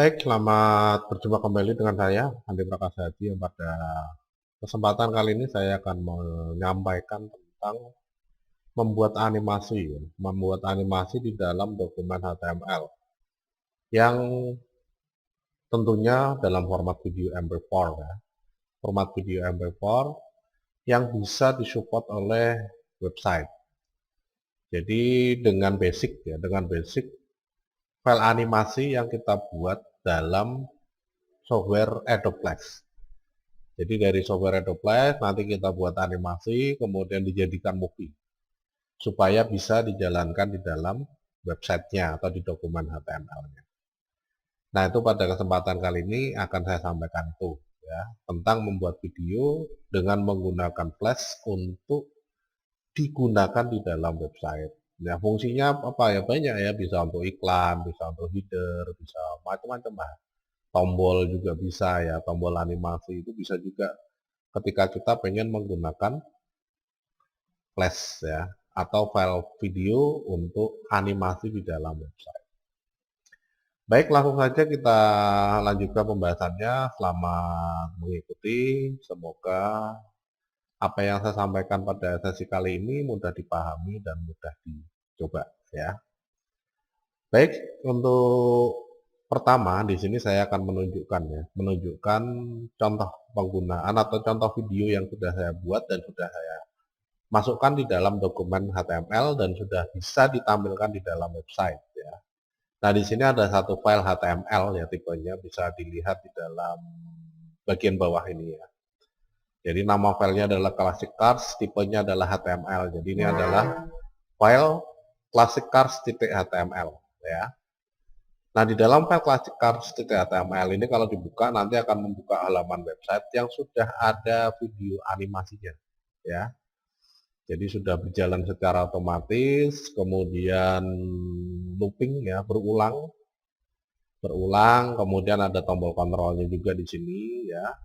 Baik, selamat berjumpa kembali dengan saya, Andi Prakasa Hadi, yang pada kesempatan kali ini saya akan menyampaikan tentang membuat animasi di dalam dokumen HTML, yang tentunya dalam format video MP4 ya, format video MP4 yang bisa disupport oleh website. Jadi dengan basic file animasi yang kita buat dalam software Adobe Flash. Jadi dari software Adobe Flash nanti kita buat animasi, kemudian dijadikan movie, supaya bisa dijalankan di dalam websitenya atau di dokumen HTML-nya. Nah, itu pada kesempatan kali ini akan saya sampaikan itu, ya, tentang membuat video dengan menggunakan Flash untuk digunakan di dalam website. Nah, fungsinya apa ya, banyak ya, bisa untuk iklan, bisa untuk header, bisa macam-macam lah. Tombol juga bisa ya, tombol animasi itu bisa juga ketika kita pengen menggunakan Flash ya, atau file video untuk animasi di dalam website. Baik, langsung saja kita lanjutkan pembahasannya. Selamat mengikuti, semoga apa yang saya sampaikan pada sesi kali ini mudah dipahami dan mudah dicoba ya. Baik, untuk pertama di sini saya akan menunjukkan contoh penggunaan atau contoh video yang sudah saya buat dan sudah saya masukkan di dalam dokumen HTML dan sudah bisa ditampilkan di dalam website ya. Nah, di sini ada satu file HTML ya, tipenya bisa dilihat di dalam bagian bawah ini ya. Jadi nama filenya adalah Classic Cars, tipenya adalah HTML. Jadi ini adalah file classiccars.html ya. Nah, di dalam file classiccars.html ini kalau dibuka nanti akan membuka halaman website yang sudah ada video animasinya ya. Jadi sudah berjalan secara otomatis, kemudian looping ya, berulang, kemudian ada tombol kontrolnya juga di sini ya.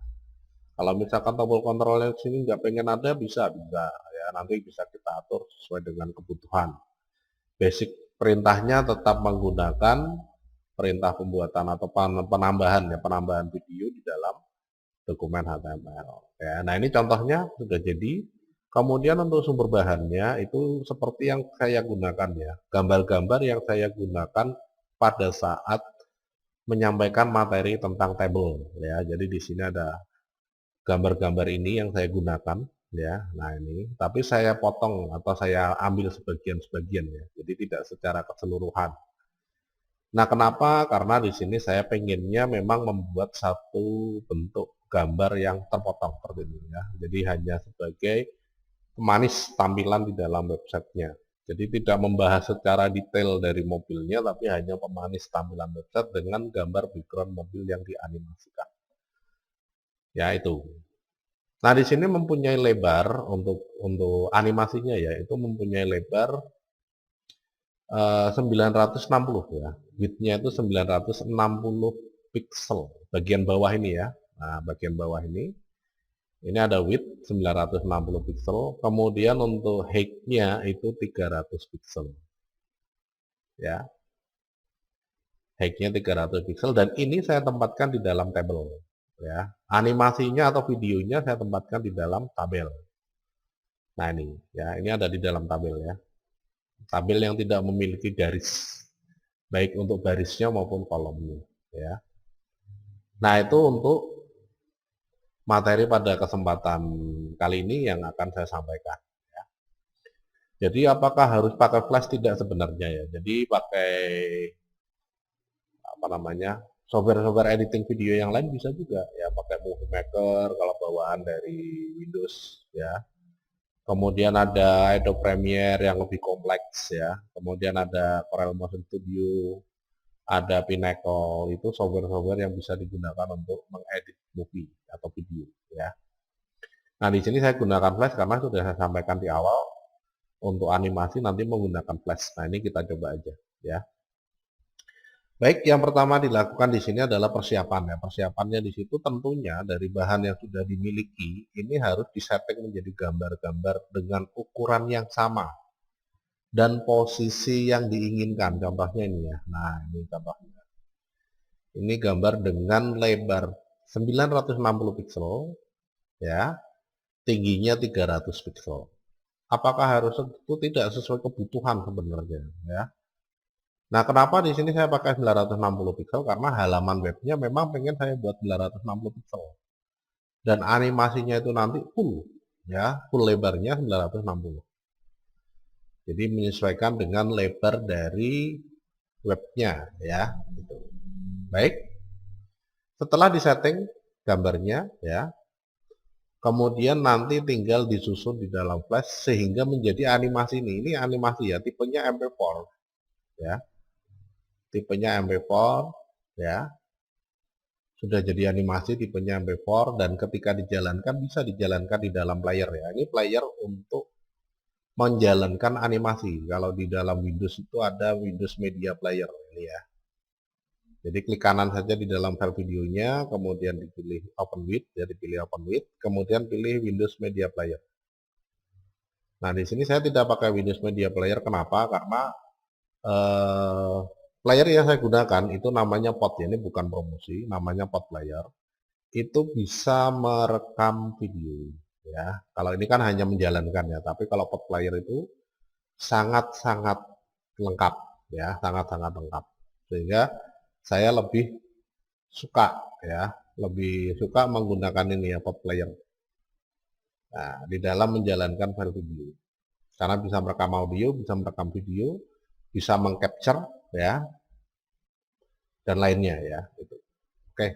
Kalau misalkan tombol kontrolnya di sini nggak pengen ada, bisa ya, nanti bisa kita atur sesuai dengan kebutuhan. Basic perintahnya tetap menggunakan perintah pembuatan atau penambahan video di dalam dokumen HTML ya. Nah, ini contohnya sudah jadi. Kemudian untuk sumber bahannya itu seperti yang saya gunakan ya, gambar-gambar yang saya gunakan pada saat menyampaikan materi tentang tabel ya. Jadi di sini ada gambar-gambar ini yang saya gunakan ya. Nah, ini tapi saya potong atau saya ambil sebagian-sebagian ya. Jadi tidak secara keseluruhan. Nah, kenapa? Karena di sini saya pengennya memang membuat satu bentuk gambar yang terpotong seperti ini ya. Jadi hanya sebagai pemanis tampilan di dalam websitenya. Jadi tidak membahas secara detail dari mobilnya, tapi hanya pemanis tampilan website dengan gambar background mobil yang dianimasikan. Ya, itu. Nah, di sini mempunyai lebar untuk animasinya ya, itu mempunyai lebar 960 ya. Width-nya itu 960 pixel. Bagian bawah ini ya. Nah, bagian bawah ini. Ini ada width 960 pixel, kemudian untuk height-nya itu 300 pixel. Ya. Height-nya 300 pixel dan ini saya tempatkan di dalam tabel. Ya. Animasinya atau videonya saya tempatkan di dalam tabel. Nah, ini ya, ini ada di dalam tabel ya. Tabel yang tidak memiliki garis. Baik untuk barisnya maupun kolomnya, ya. Nah, itu untuk materi pada kesempatan kali ini yang akan saya sampaikan. Ya. Jadi apakah harus pakai Flash? Tidak sebenarnya ya. Jadi pakai software editing video yang lain bisa juga ya, pakai Movie Maker kalau bawaan dari Windows ya. Kemudian ada Adobe Premiere yang lebih kompleks ya. Kemudian ada Corel Motion Studio, ada Pinnacle, itu software-software yang bisa digunakan untuk mengedit movie atau video ya. Nah, di sini saya gunakan Flash karena sudah saya sampaikan di awal untuk animasi nanti menggunakan Flash. Nah, ini kita coba aja ya. Baik, yang pertama dilakukan di sini adalah persiapan ya. Persiapannya di situ tentunya dari bahan yang sudah dimiliki ini harus disetting menjadi gambar-gambar dengan ukuran yang sama dan posisi yang diinginkan. Contohnya ini ya. Nah, ini contohnya. Ini gambar dengan lebar 960 pixel, ya, tingginya 300 pixel. Apakah harus itu? Tidak, sesuai kebutuhan sebenarnya, ya. Nah, kenapa di sini saya pakai 960 pixel? Karena halaman webnya memang pengen saya buat 960 pixel. Dan animasinya itu nanti full, ya, full lebarnya 960. Jadi menyesuaikan dengan lebar dari webnya, ya. Gitu. Baik. Setelah disetting gambarnya, ya, kemudian nanti tinggal disusun di dalam flash sehingga menjadi animasi ini. Ini animasi ya, tipenya MP4, ya. Tipenya MP4, ya. Sudah jadi animasi tipenya MP4 dan ketika dijalankan bisa dijalankan di dalam player ya. Ini player untuk menjalankan animasi. Kalau di dalam Windows itu ada Windows Media Player ini ya. Jadi klik kanan saja di dalam file videonya, kemudian dipilih Open With, ya dipilih Open With, kemudian pilih Windows Media Player. Nah, di sini saya tidak pakai Windows Media Player, kenapa? Karena player yang saya gunakan itu namanya Pod, ya, ini bukan promosi, namanya Pod Player. Itu bisa merekam video, ya. Kalau ini kan hanya menjalankan ya, tapi kalau Pod Player itu sangat-sangat lengkap, ya, sangat-sangat lengkap. Sehingga saya lebih suka, ya, lebih suka menggunakan ini ya, Pod Player. Nah, di dalam menjalankan file video. Karena bisa merekam audio, bisa merekam video, bisa mengcapture, ya, dan lainnya ya. Gitu. Oke.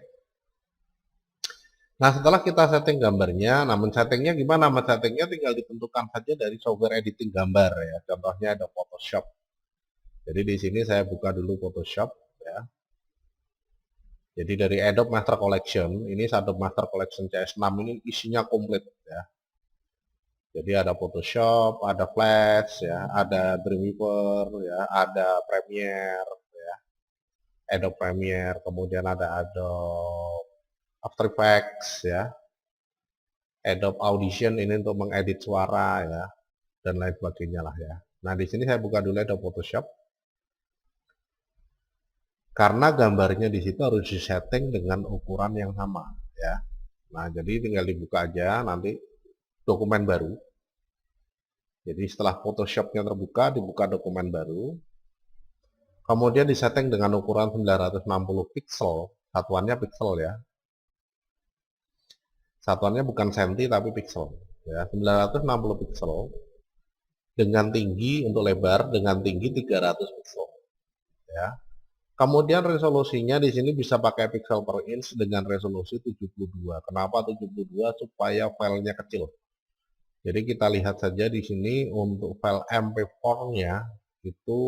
Nah, setelah kita setting gambarnya, namun settingnya gimana? Settingnya tinggal ditentukan saja dari software editing gambar ya. Contohnya ada Photoshop. Jadi di sini saya buka dulu Photoshop ya. Jadi dari Adobe Master Collection, ini Adobe Master Collection CS6 ini isinya komplit ya. Jadi ada Photoshop, ada Flash ya, ada Dreamweaver ya, ada Premiere ya, Adobe Premiere, kemudian ada Adobe After Effects ya, Adobe Audition ini untuk mengedit suara ya, dan lain sebagainya lah ya. Nah, di sini saya buka dulu Adobe Photoshop. Karena gambarnya di situ harus disetting dengan ukuran yang sama ya. Nah, jadi tinggal dibuka aja nanti dokumen baru. Jadi setelah Photoshopnya terbuka, dibuka dokumen baru. Kemudian disetting dengan ukuran 960 pixel, satuannya pixel ya. Satuannya bukan senti tapi pixel ya, 960 pixel. Dengan tinggi untuk lebar dengan tinggi 300 pixel ya. Kemudian resolusinya di sini bisa pakai pixel per inch dengan resolusi 72. Kenapa 72? Supaya filenya kecil. Jadi kita lihat saja di sini untuk file MP4-nya itu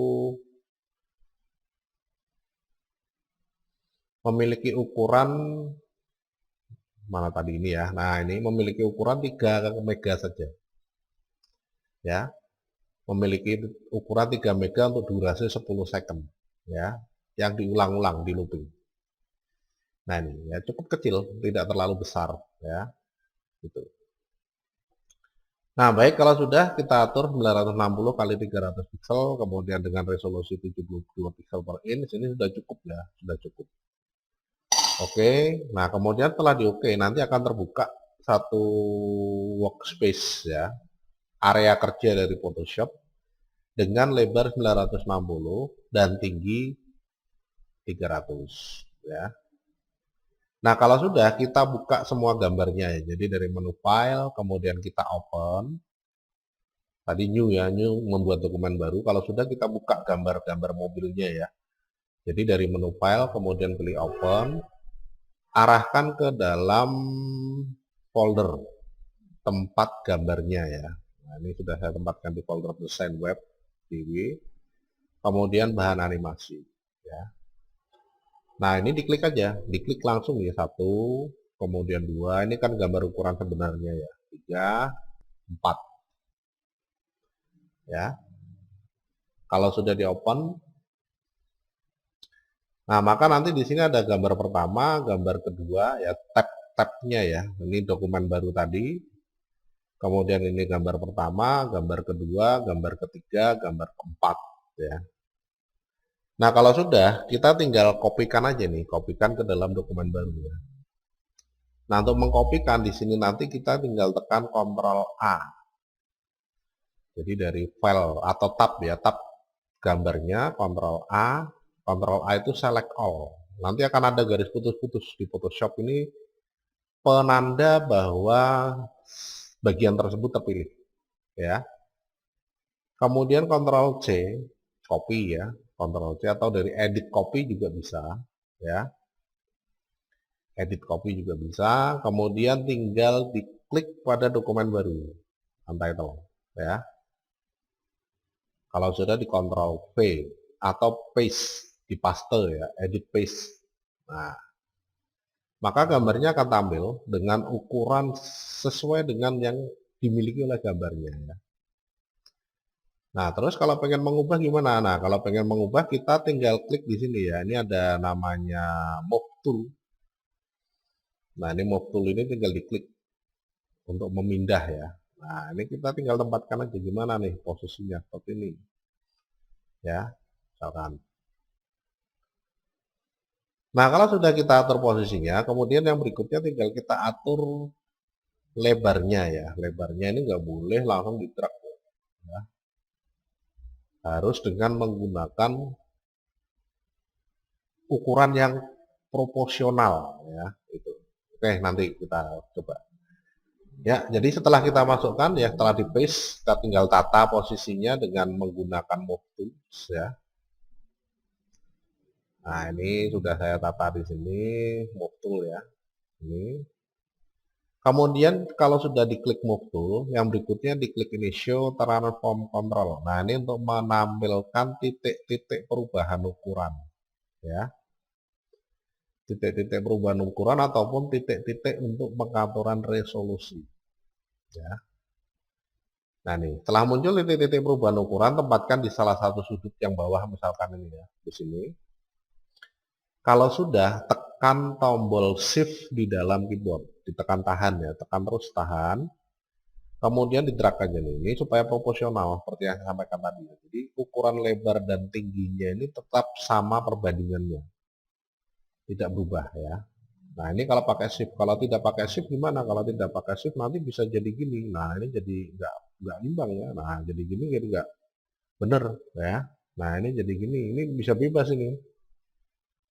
memiliki ukuran mana tadi ini ya. Nah, ini memiliki ukuran 3 mega saja. Ya. Memiliki ukuran 3 mega untuk durasi 10 second ya. Yang diulang-ulang di looping. Nah, ini ya cukup kecil, tidak terlalu besar ya. Gitu. Nah, baik, kalau sudah kita atur 960 kali 300 pixel, kemudian dengan resolusi 72 pixel per inch, ini sudah cukup ya, sudah cukup. Oke, nah kemudian setelah di oke, nanti akan terbuka satu workspace ya, area kerja dari Photoshop dengan lebar 960 dan tinggi 300 ya. Nah, kalau sudah kita buka semua gambarnya ya. Jadi dari menu file, kemudian kita open. Tadi new ya, new membuat dokumen baru. Kalau sudah kita buka gambar-gambar mobilnya ya. Jadi dari menu file, kemudian pilih open. Arahkan ke dalam folder tempat gambarnya ya. Nah, ini sudah saya tempatkan di folder desain web TV. Kemudian bahan animasi ya. Nah, ini diklik aja, diklik langsung ya, 1, kemudian 2, ini kan gambar ukuran sebenarnya ya, 3, 4. Ya. Kalau sudah di open, nah maka nanti di sini ada gambar pertama, gambar kedua ya, tab-tabnya ya. Ini dokumen baru tadi. Kemudian ini gambar pertama, gambar kedua, gambar ketiga, gambar keempat ya. Nah, kalau sudah, kita tinggal kopikan aja nih, kopikan ke dalam dokumen baru ya. Nah, untuk mengkopikan di sini nanti kita tinggal tekan Ctrl A. Jadi dari file atau tab ya, tab gambarnya Ctrl A, Ctrl A itu select all. Nanti akan ada garis putus-putus di Photoshop ini penanda bahwa bagian tersebut terpilih ya. Kemudian Ctrl C, copy ya, Ctrl C atau dari edit copy juga bisa ya. Edit copy juga bisa, kemudian tinggal diklik pada dokumen baru, untitled ya. Kalau sudah di Ctrl V atau paste, di paste ya, edit paste. Nah, maka gambarnya akan tampil dengan ukuran sesuai dengan yang dimiliki oleh gambarnya ya. Nah, terus kalau pengen mengubah gimana? Nah, kalau pengen mengubah kita tinggal klik di sini ya. Ini ada namanya Move Tool. Nah, ini Move Tool ini tinggal diklik untuk memindah ya. Nah, ini kita tinggal tempatkan aja gimana nih posisinya seperti ini. Ya, misalkan. Nah, kalau sudah kita atur posisinya, kemudian yang berikutnya tinggal kita atur lebarnya ya. Lebarnya ini nggak boleh langsung di-drag ya. Harus dengan menggunakan ukuran yang proporsional ya. Itu. Oke, nanti kita coba. Ya, jadi setelah kita masukkan ya, setelah di paste, kita tinggal tata posisinya dengan menggunakan move tools ya. Nah, ini sudah saya tata di sini move tool ya. Ini. Kemudian kalau sudah diklik move tool, yang berikutnya diklik ini show transform control. Nah, ini untuk menampilkan titik-titik perubahan ukuran ya. Titik-titik perubahan ukuran ataupun titik-titik untuk pengaturan resolusi ya. Nah nih, setelah muncul titik-titik perubahan ukuran, tempatkan di salah satu sudut yang bawah, misalkan ini ya, di sini. Kalau sudah, tekan tombol Shift di dalam keyboard, ditekan tahan ya, tekan terus tahan, kemudian di drag aja nih, ini supaya proporsional, seperti yang saya sampaikan tadi. Jadi ukuran lebar dan tingginya ini tetap sama perbandingannya, tidak berubah ya. Nah ini kalau pakai shift, kalau tidak pakai shift gimana? Kalau tidak pakai shift nanti bisa jadi gini. Nah ini jadi nggak imbang ya. Nah jadi gini jadi nggak bener ya. Nah ini jadi gini, ini bisa bebas ini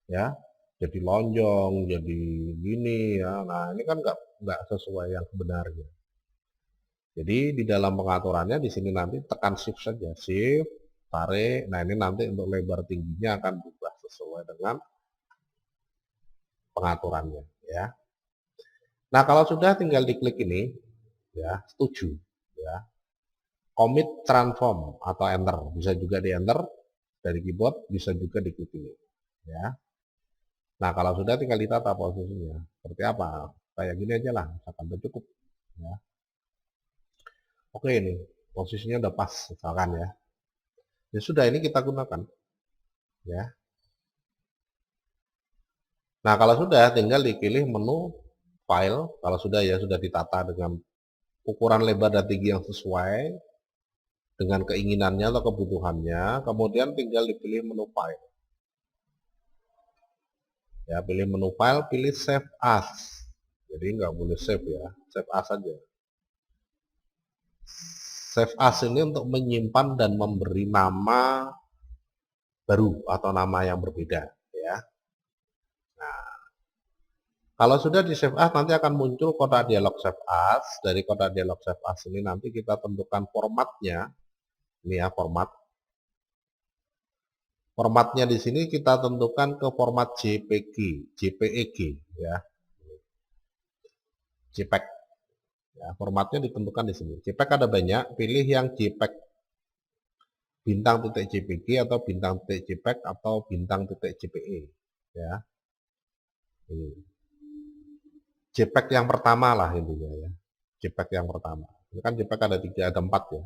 ya. Jadi lonjong, jadi gini ya. Nah ini kan nggak sesuai yang sebenarnya. Jadi di dalam pengaturannya di sini nanti tekan shift saja, shift, tarik. Nah ini nanti untuk lebar tingginya akan berubah sesuai dengan pengaturannya ya. Nah, kalau sudah tinggal diklik ini, ya, setuju, ya. Commit transform atau enter, bisa juga di enter dari keyboard, bisa juga diklik ini, ya. Nah, kalau sudah tinggal ditata posisinya. Seperti apa? Kayak gini aja lah, misalkan udah cukup, ya. Oke ini, posisinya udah pas, misalkan ya. Ya sudah, ini kita gunakan, ya. Nah, kalau sudah tinggal dipilih menu file, kalau sudah ya sudah ditata dengan ukuran lebar dan tinggi yang sesuai dengan keinginannya atau kebutuhannya, kemudian tinggal dipilih menu file. Ya, pilih menu file, pilih save as. Jadi nggak boleh save ya, save as saja. Save as ini untuk menyimpan dan memberi nama baru atau nama yang berbeda ya. Nah, kalau sudah di save as nanti akan muncul kotak dialog save as. Dari kotak dialog save as ini nanti kita tentukan formatnya. Ini ya format. Formatnya di sini kita tentukan ke format JPG, JPEG ya. JPEG. Ya, formatnya ditentukan di sini. JPEG ada banyak, pilih yang JPEG bintang titik JPG atau bintang titik JPEG atau bintang titik JPE ya. Ini. JPEG yang pertama lah intinya ya. JPEG yang pertama. Ini kan JPEG ada 3, ada 4 ya.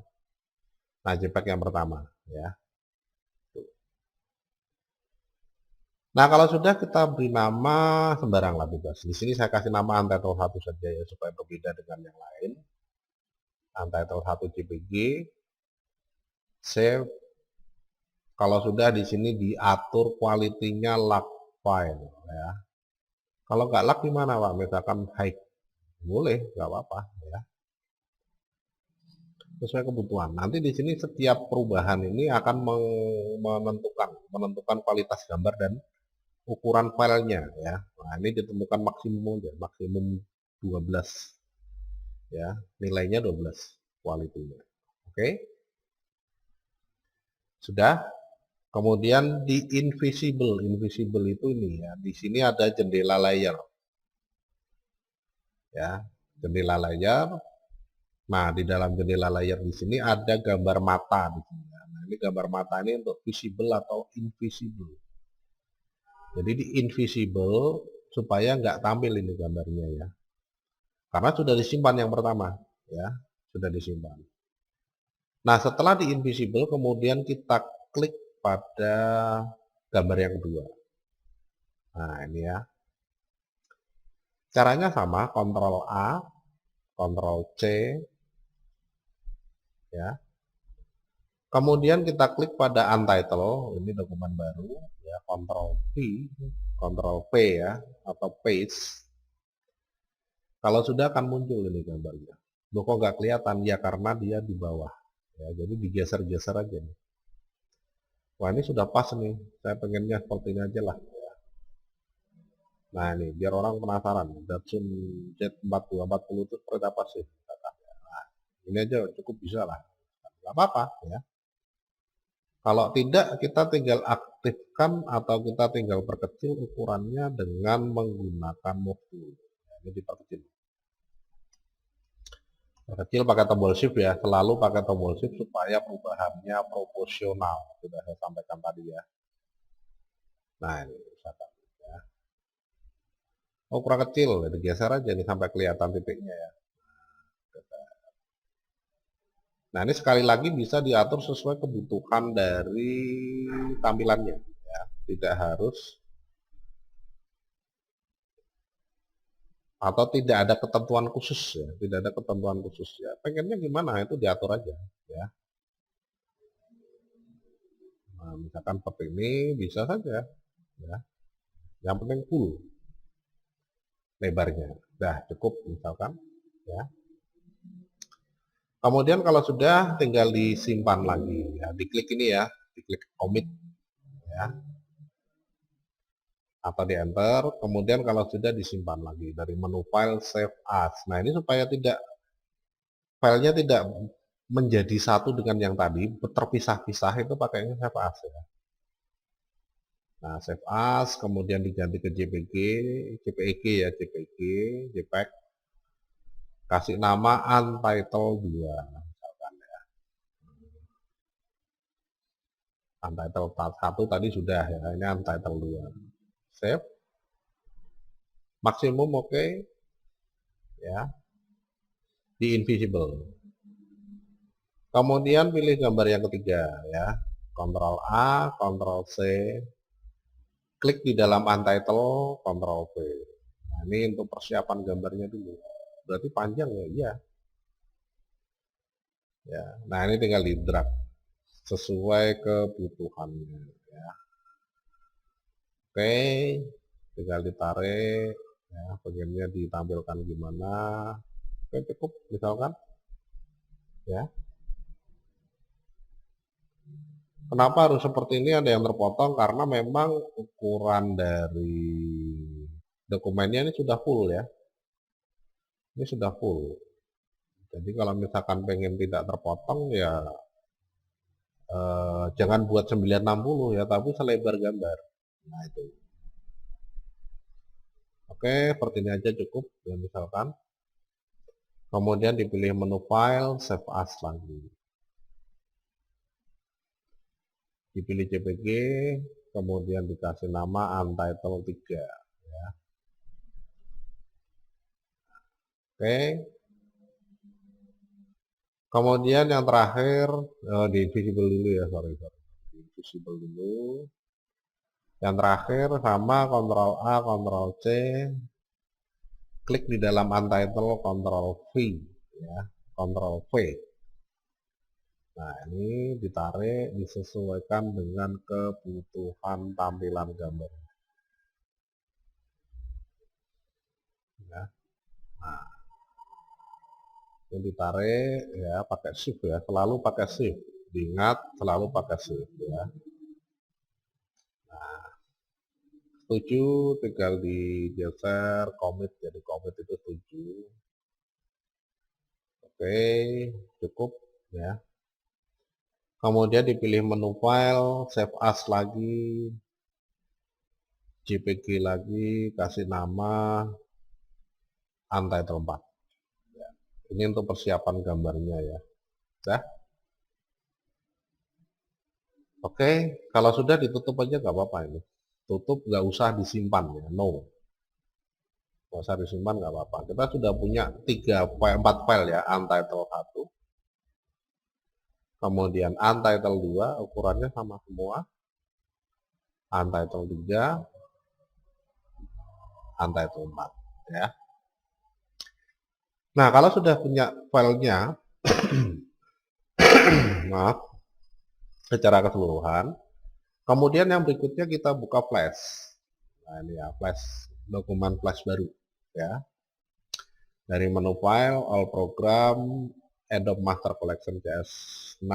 Nah, JPEG yang pertama ya. Nah, kalau sudah kita beri nama sembarang lah bebas. Di sini saya kasih nama untitled 1 saja ya supaya berbeda dengan yang lain. Untitled 1 JPG. Save. Kalau sudah di sini diatur quality-nya lock file ya. Kalau nggak lock gimana Pak? Misalkan hide, boleh, nggak apa-apa ya. Sesuai kebutuhan. Nanti di sini setiap perubahan ini akan menentukan kualitas gambar dan ukuran filenya ya. Nah, ini ditentukan maksimum aja, maksimum 12 ya, nilainya 12 kualitinya. Oke. Sudah. Kemudian di invisible, invisible itu ini ya, di sini ada jendela layar. Ya, jendela layar. Nah, di dalam jendela layar di sini ada gambar mata di sini. Nah, ini gambar mata ini untuk visible atau invisible. Jadi di invisible supaya nggak tampil ini gambarnya ya. Karena sudah disimpan yang pertama ya, sudah disimpan. Nah, setelah di invisible kemudian kita klik pada gambar yang kedua. Nah, ini ya. Caranya sama, Ctrl A, Ctrl C ya. Kemudian kita klik pada untitled, ini dokumen baru ya, Ctrl V ya, atau paste. Kalau sudah akan muncul ini gambarnya. Loh kok nggak kelihatan? Ya karena dia di bawah. Ya, jadi digeser-geser aja nih. Wah ini sudah pas nih, saya pengennya seperti ini aja lah. Nah ini biar orang penasaran, Datsun Z4240 itu seperti apa sih? Nah, ini aja cukup bisa lah, nggak apa-apa ya. Kalau tidak kita tinggal aktifkan atau kita tinggal perkecil ukurannya dengan menggunakan move tool. Nah, ini diperkecil. Perkecil pakai tombol shift ya, selalu pakai tombol shift supaya perubahannya proporsional. Sudah saya sampaikan tadi ya. Nah ini misalkan ya. Oh kurang kecil, digeser aja nih sampai kelihatan titiknya ya. Nah ini sekali lagi bisa diatur sesuai kebutuhan dari tampilannya ya. Tidak harus atau tidak ada ketentuan khusus ya, tidak ada ketentuan khusus ya. Pengennya gimana itu diatur aja ya. Nah, misalkan seperti ini bisa saja ya. Yang penting full lebarnya. Udah cukup misalkan ya. Kemudian kalau sudah tinggal disimpan lagi ya, diklik ini ya, diklik commit ya. Atau di enter, kemudian kalau sudah disimpan lagi dari menu file save as. Nah, ini supaya tidak filenya tidak menjadi satu dengan yang tadi, terpisah-pisah itu pakainya save as ya. Nah, save as, kemudian diganti ke JPG ya, JPEG, kasih nama untitled 2 misalkan ya. Untitled 1 tadi sudah ya, ini untitled 2. Save. Maksimum oke. Ya. Di invisible. Kemudian pilih gambar yang ketiga ya. Ctrl A, Ctrl C. Klik di dalam untitled, Ctrl V. Nah, ini untuk persiapan gambarnya dulu. Berarti panjang ya? Iya. Ya. Nah, ini tinggal di drag sesuai kebutuhannya ya. Oke, tinggal ditarik ya, bagiannya ditampilkan gimana. Oke, cukup misalkan ya. Kenapa harus seperti ini? Ada yang terpotong karena memang ukuran dari dokumennya ini sudah full ya. Ini sudah full. Jadi kalau misalkan pengen tidak terpotong ya jangan buat 960 ya, tapi selebar gambar. Nah itu. Oke, seperti ini aja cukup ya misalkan. Kemudian dipilih menu file, save as lagi. Dipilih JPG, kemudian dikasih nama untitled 3 ya. Oke. Kemudian yang terakhir di invisible dulu ya, sorry. Di invisible dulu. Yang terakhir sama Ctrl A, Ctrl C, klik di dalam untitled, Ctrl V ya, Ctrl V. Nah, ini ditarik, disesuaikan dengan kebutuhan tampilan gambar. Ya. Nah, ini ditarik ya pakai shift ya, selalu pakai shift. Diingat selalu pakai shift ya. Nah, setuju tinggal digeser commit jadi commit itu setuju. Oke, cukup ya. Kemudian dipilih menu file, save as lagi, JPG lagi, kasih nama Untitled 4. Ya. Ini untuk persiapan gambarnya ya. Sudah? Oke, kalau sudah ditutup aja nggak apa-apa ini. Tutup, nggak usah disimpan ya, no. Nggak usah disimpan nggak apa-apa. Kita sudah punya 4 file ya, Untitled 1. Kemudian Untitled 2, ukurannya sama semua. Untitled 3, Untitled 4 ya. Nah, kalau sudah punya filenya, maaf, secara keseluruhan, kemudian yang berikutnya kita buka flash. Nah, ini ya, flash, dokumen flash baru ya. Dari menu file, all program, Adobe Master Collection CS6,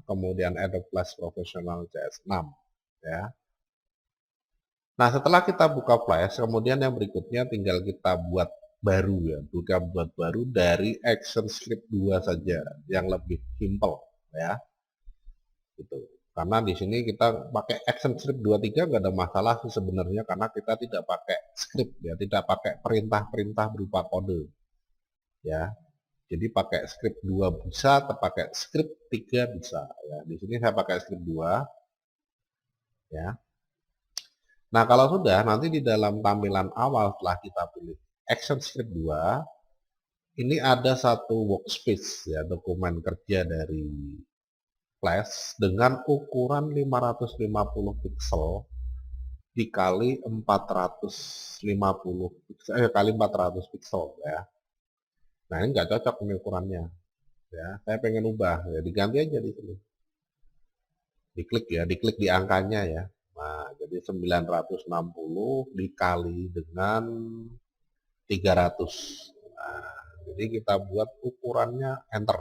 kemudian Adobe Flash Professional CS6 ya. Nah, setelah kita buka flash, kemudian yang berikutnya tinggal kita buat baru ya, buat baru dari ActionScript 2 saja, yang lebih simple ya. Gitu. Karena di sini kita pakai ActionScript 23 nggak ada masalah sih sebenarnya, karena kita tidak pakai script ya, tidak pakai perintah-perintah berupa kode ya. Jadi pakai script 2 bisa, pakai script 3 bisa ya. Di sini saya pakai script 2 ya. Nah, kalau sudah nanti di dalam tampilan awal setelah kita pilih ActionScript 2, ini ada satu workspace ya, dokumen kerja dari Flash dengan ukuran 550 pixel dikali 450 pixel kali 400 pixel ya. Nah, ini nggak cocok ini ukurannya ya. Saya pengen ubah ya, diganti aja di sini. Diklik ya, diklik di angkanya ya. Nah, jadi 960 dikali dengan 300. Nah, jadi kita buat ukurannya enter.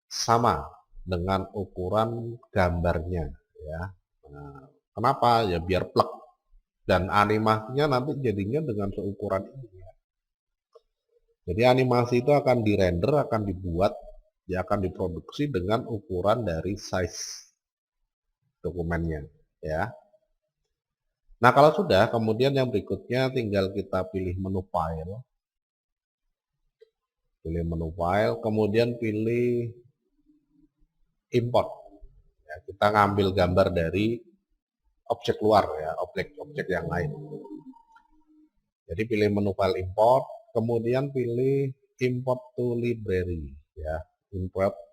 Sama dengan ukuran gambarnya ya. Nah, kenapa? Ya biar plek dan animasinya nanti jadinya dengan seukuran ini. Ya. Jadi animasi itu akan dirender, akan dibuat, dia akan diproduksi dengan ukuran dari size dokumennya ya. Nah, kalau sudah, kemudian yang berikutnya tinggal kita pilih menu file. Pilih menu file, kemudian pilih import. Ya, kita ngambil gambar dari objek luar ya, objek-objek yang lain. Jadi pilih menu file import, kemudian pilih import to library ya.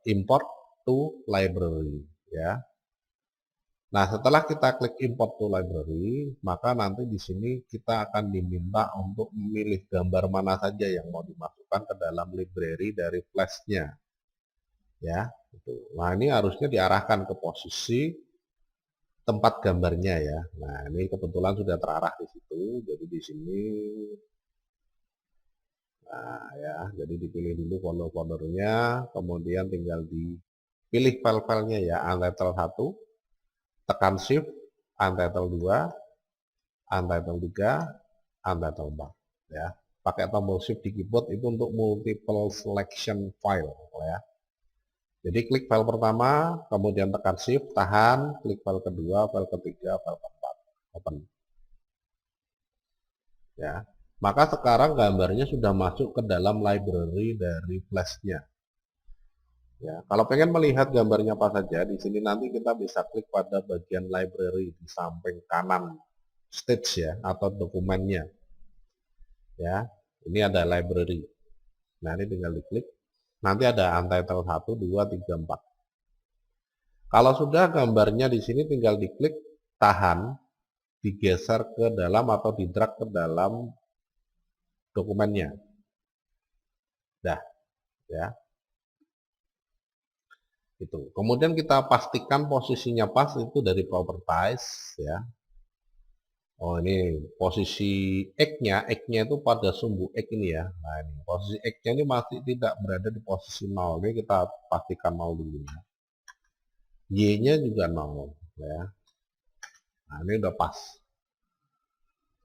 Import to library ya. Nah, setelah kita klik import to library, maka nanti di sini kita akan diminta untuk memilih gambar mana saja yang mau dimasukkan ke dalam library dari flash-nya. Ya, gitu. Nah, ini harusnya diarahkan ke posisi tempat gambarnya ya. Nah, ini kebetulan sudah terarah di situ. Jadi di sini nah ya, jadi dipilih dulu folder-foldernya, kemudian tinggal dipilih file-filenya ya, Untitled 1, tekan shift, Untitled 2, Untitled 3, Untitled 4 ya. Pakai tombol shift di keyboard itu untuk multiple selection file ya. Jadi klik file pertama, kemudian tekan shift, tahan, klik file kedua, file ketiga, file keempat, open. Ya. Maka sekarang gambarnya sudah masuk ke dalam library dari flash-nya. Ya, kalau pengen melihat gambarnya apa saja, di sini nanti kita bisa klik pada bagian library di samping kanan stage ya, atau dokumennya. Ya, ini ada library. Nah, ini tinggal diklik. Nanti ada Untitled 1, 2, 3, 4. Kalau sudah gambarnya di sini tinggal diklik, tahan, digeser ke dalam atau didrag ke dalam dokumennya. Dah, ya. Itu. Kemudian kita pastikan posisinya pas itu dari properties ya. Oh ini posisi X-nya itu pada sumbu X ini ya. Nah ini posisi X-nya ini masih tidak berada di posisi 0. Ini kita pastikan 0 dulu ya. Y-nya juga 0 ya. Nah ini udah pas.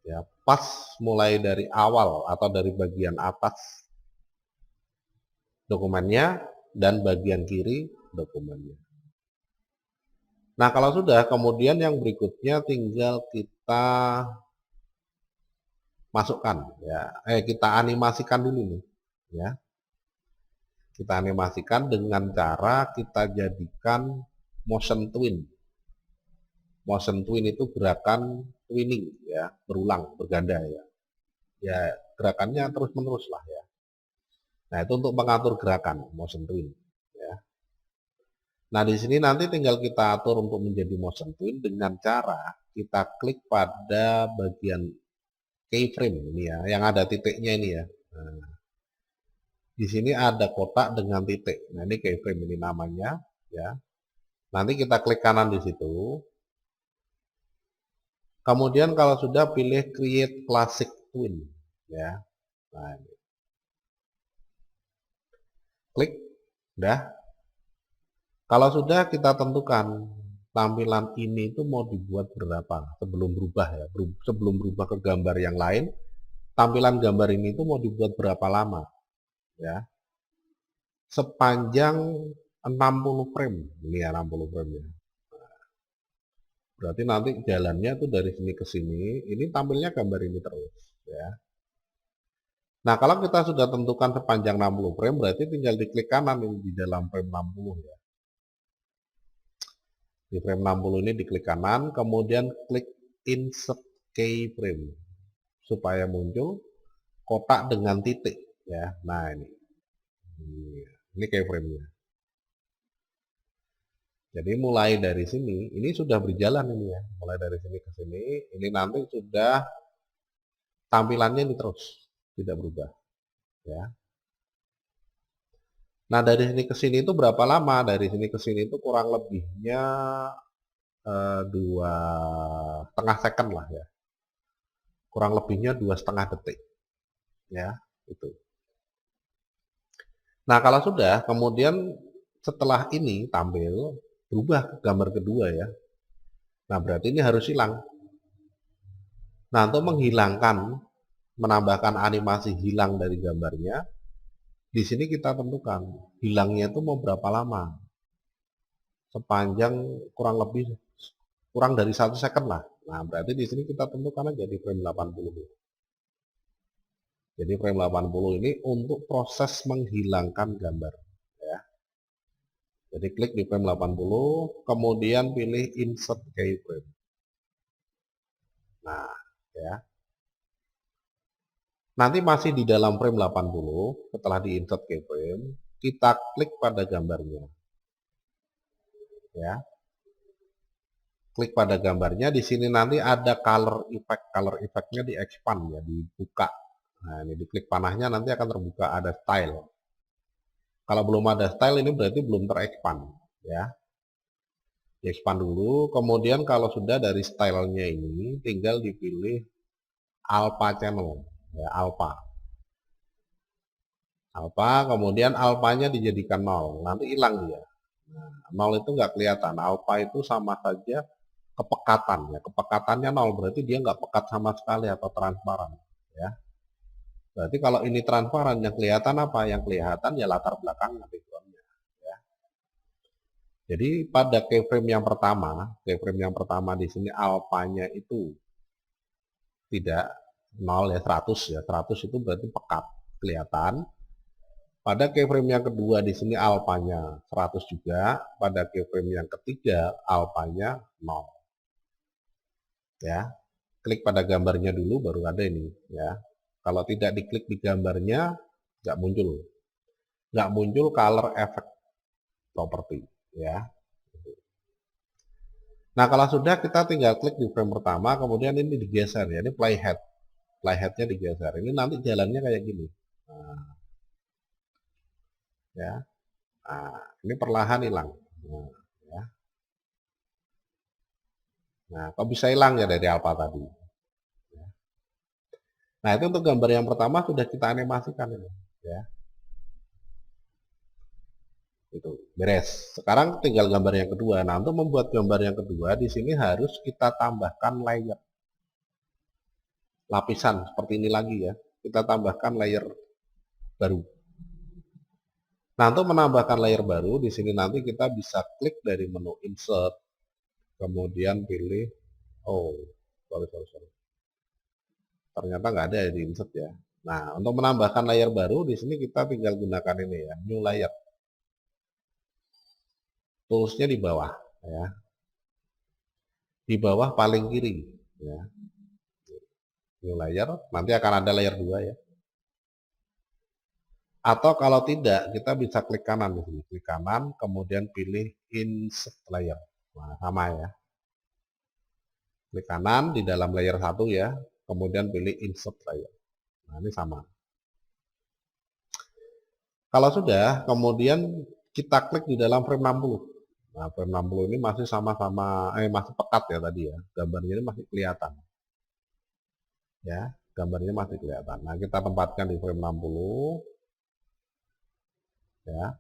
Ya, pas mulai dari awal atau dari bagian atas dokumennya dan bagian kiri dokumennya. Nah, kalau sudah, kemudian yang berikutnya tinggal kita masukkan ya. Kita animasikan dulu nih ya. Kita animasikan dengan cara kita jadikan motion twin. Motion twin itu gerakan twinning ya, berulang, berganda ya. Ya, gerakannya terus-menerus lah ya. Nah, itu untuk mengatur gerakan motion twin ya. Nah, di sini nanti tinggal kita atur untuk menjadi motion twin dengan cara kita klik pada bagian keyframe ini ya, yang ada titiknya ini ya. Nah, di sini ada kotak dengan titik. Nah, ini keyframe ini namanya ya. Nanti kita klik kanan di situ. Kemudian kalau sudah pilih create classic twin ya. Nah, ini. Klik udah. Kalau sudah kita tentukan tampilan ini itu mau dibuat berapa sebelum berubah ya. Sebelum berubah ke gambar yang lain, tampilan gambar ini itu mau dibuat berapa lama ya. Sepanjang 60 frame. Ini ya 60 frame ya. Berarti nanti jalannya tuh dari sini ke sini, ini tampilnya gambar ini terus ya. Nah, kalau kita sudah tentukan sepanjang 60 frame, berarti tinggal diklik kanan ini di dalam frame 60 ya. Di frame 60 ini diklik kanan, kemudian klik insert keyframe supaya muncul kotak dengan titik ya. Nah, ini keyframe-nya. Jadi mulai dari sini, ini sudah berjalan ini ya. Mulai dari sini ke sini, ini nanti sudah tampilannya ini terus tidak berubah ya. Nah, dari sini ke sini itu berapa lama? Dari sini ke sini itu kurang lebihnya 2,5 second lah ya. Kurang lebihnya 2,5 detik ya, itu. Nah, kalau sudah, kemudian setelah ini tampil berubah gambar kedua ya. Nah, berarti ini harus hilang. Nah, untuk menghilangkan, menambahkan animasi hilang dari gambarnya, di sini kita tentukan hilangnya itu mau berapa lama. Sepanjang kurang dari 1 second lah. Nah, berarti di sini kita tentukan aja di frame 80. Jadi frame 80 ini untuk proses menghilangkan gambar ya. Jadi klik di frame 80, kemudian pilih insert keyframe. Nah, ya. Nanti masih di dalam frame 80, setelah di insert keyframe, kita klik pada gambarnya. Ya. Klik pada gambarnya, di sini nanti ada color effect-nya di expand ya, dibuka. Nah, ini diklik panahnya nanti akan terbuka ada style. Kalau belum ada style ini berarti belum terexpand ya. Di-expand dulu, kemudian kalau sudah dari stylenya ini tinggal dipilih alpha channel ya, alpha. Alpha, kemudian alpanya dijadikan 0, nanti hilang dia. Nah, 0 itu nggak kelihatan, alpha itu sama saja kepekatan ya, kepekatannya 0 berarti dia nggak pekat sama sekali atau transparan ya. Berarti kalau ini transparan yang kelihatan apa? Yang kelihatan ya latar belakangnya, backgroundnya ya. Jadi pada keyframe yang pertama di sini alpanya itu tidak 0 ya, 100 ya, 100 itu berarti pekat kelihatan. Pada keyframe yang kedua di sini alpanya 100 juga, pada keyframe yang ketiga alpanya 0. Ya. Klik pada gambarnya dulu baru ada ini ya. Kalau tidak diklik di gambarnya nggak muncul. Nggak muncul color effect property ya. Nah, kalau sudah kita tinggal klik di frame pertama, kemudian ini digeser ya, ini playhead. Playheadnya digeser. Ini nanti jalannya kayak gini. Nah, ya. Nah, ini perlahan hilang. Nah, ya. Nah, kok bisa hilang ya dari alpha tadi? Nah, itu untuk gambar yang pertama sudah kita animasikan ini, ya. Itu beres. Sekarang tinggal gambar yang kedua. Nah, untuk membuat gambar yang kedua di sini harus kita tambahkan layer lapisan seperti ini lagi ya. Kita tambahkan layer baru. Nah, untuk menambahkan layer baru di sini nanti kita bisa klik dari menu insert, kemudian pilih sorry. Ternyata nggak ada di insert ya. Nah, untuk menambahkan layer baru di sini kita tinggal gunakan ini ya, new layer. Toolsnya di bawah ya. Di bawah paling kiri ya. New layer, nanti akan ada layer 2 ya. Atau kalau tidak, kita bisa klik kanan di sini. Klik kanan, kemudian pilih insert layer. Nah, sama ya. Klik kanan di dalam layer 1 ya, kemudian pilih insert layer. Nah, ini sama. Kalau sudah, kemudian kita klik di dalam frame 60. Nah, frame 60 ini masih sama-sama masih pekat ya tadi ya. Gambarnya ini masih kelihatan. Ya, gambarnya masih kelihatan. Nah, kita tempatkan di frame 60. Ya.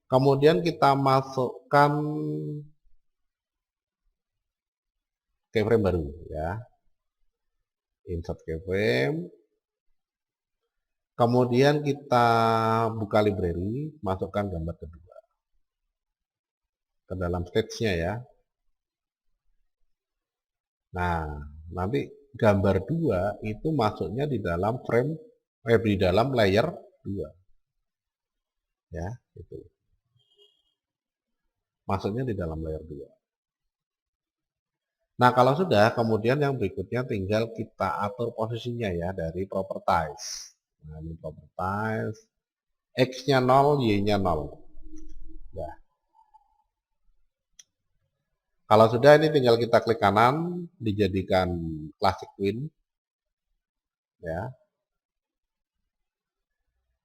Kemudian kita masukkan keyframe baru ya. Insert keyframe. Kemudian kita buka library, masukkan gambar kedua ke dalam stage-nya ya. Nah, nanti gambar 2 itu masuknya di dalam frame di dalam layer 2. Ya, itu. Masuknya di dalam layer 2. Nah, kalau sudah, kemudian yang berikutnya tinggal kita atur posisinya ya dari properties. Nah, ini properties. X-nya 0, Y-nya 0. Ya. Kalau sudah, ini tinggal kita klik kanan, dijadikan classic twin. Ya.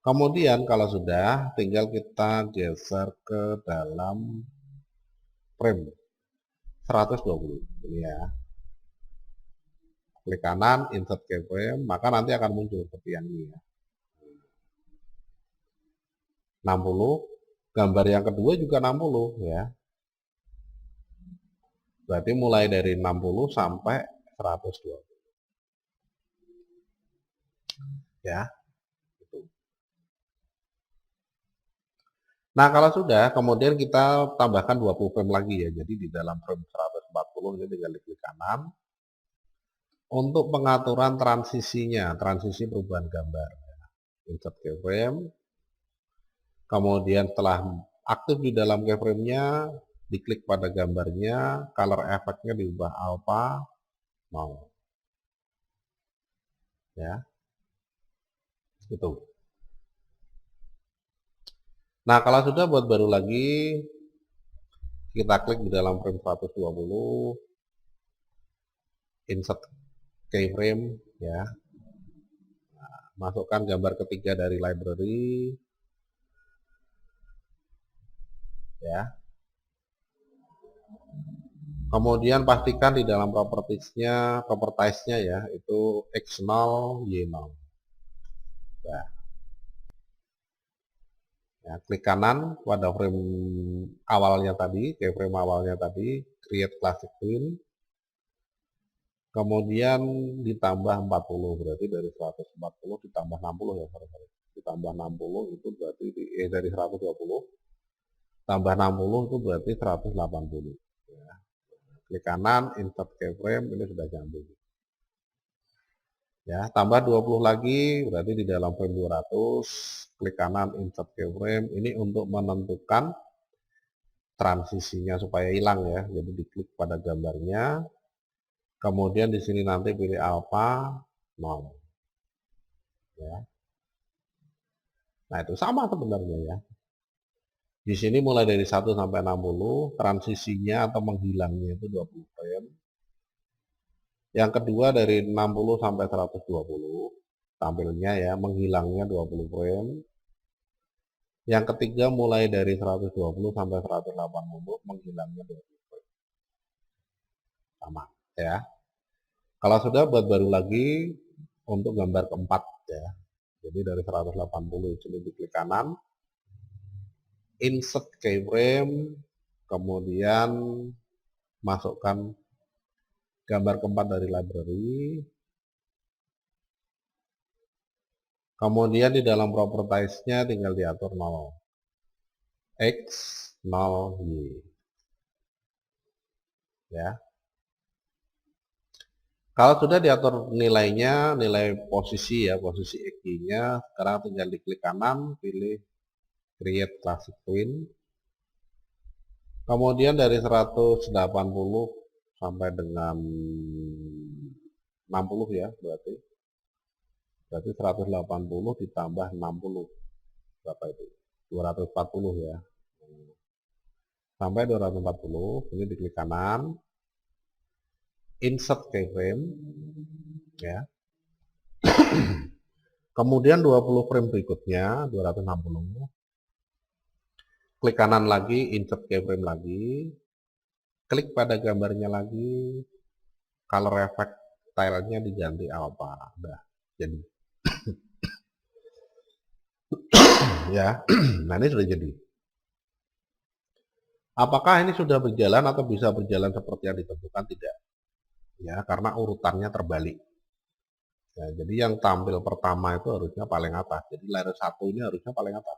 Kemudian kalau sudah, tinggal kita geser ke dalam frame 120. Ini ya. Klik kanan, insert keyframe, maka nanti akan muncul seperti yang ini ya. 60, gambar yang kedua juga 60 ya. Berarti mulai dari 60 sampai 120. Ya. Nah, kalau sudah, kemudian kita tambahkan 20 frame lagi ya. Jadi di dalam frame 140 ini tinggal diklik kanan. Untuk pengaturan transisinya, transisi perubahan gambar. Insert keyframe. Kemudian setelah aktif di dalam keyframe-nya, diklik pada gambarnya, color efeknya diubah alpha, mau. Ya. Itu. Nah, kalau sudah buat baru lagi, kita klik di dalam frame 120, insert keyframe ya. Nah, masukkan gambar ketiga dari library ya. Kemudian pastikan di dalam propertiesnya ya, itu X0, Y0. Ya, klik kanan pada frame awalnya tadi, keyframe awalnya tadi, create classic twin. Kemudian ditambah 40, berarti dari 140 ditambah 60 ya, sorry. Ditambah 60 itu berarti dari 120 tambah 60 itu berarti 180. Ya. Klik kanan, insert keyframe, ini sudah nyambung. Ya, tambah 20 lagi berarti di dalam frame 200, klik kanan, insert keyframe, ini untuk menentukan transisinya supaya hilang ya. Jadi diklik pada gambarnya. Kemudian di sini nanti pilih alpha 0. Ya. Nah, itu sama sebenarnya ya. Di sini mulai dari 1 sampai 60, transisinya atau menghilangnya itu 20 frame. Yang kedua dari 60 sampai 120, tampilnya ya, menghilangnya 20 frame. Yang ketiga mulai dari 120 sampai 180 menghilangnya 20 frame. Sama ya. Kalau sudah buat baru lagi untuk gambar keempat ya. Jadi dari 180 itu diklik kanan, insert keyframe, kemudian masukkan gambar keempat dari library, kemudian di dalam propertiesnya tinggal diatur 0 x 0 y ya. Kalau sudah diatur nilainya, nilai posisi ya, posisi x-nya, sekarang tinggal diklik kanan, pilih create classic twin, kemudian dari 180 sampai dengan 60 ya, berarti 180 ditambah 60 berapa itu, 240 ya, sampai 240 ini diklik kanan, insert keyframe ya, kemudian 20 frame berikutnya 260, klik kanan lagi, insert keyframe lagi, klik pada gambarnya lagi, color effect stylenya diganti apa, udah jadi ya. Nah ini sudah jadi. Apakah ini sudah berjalan atau bisa berjalan seperti yang ditentukan? Tidak ya, karena urutannya terbalik ya, jadi yang tampil pertama itu harusnya paling atas, jadi layer 1 ini harusnya paling atas,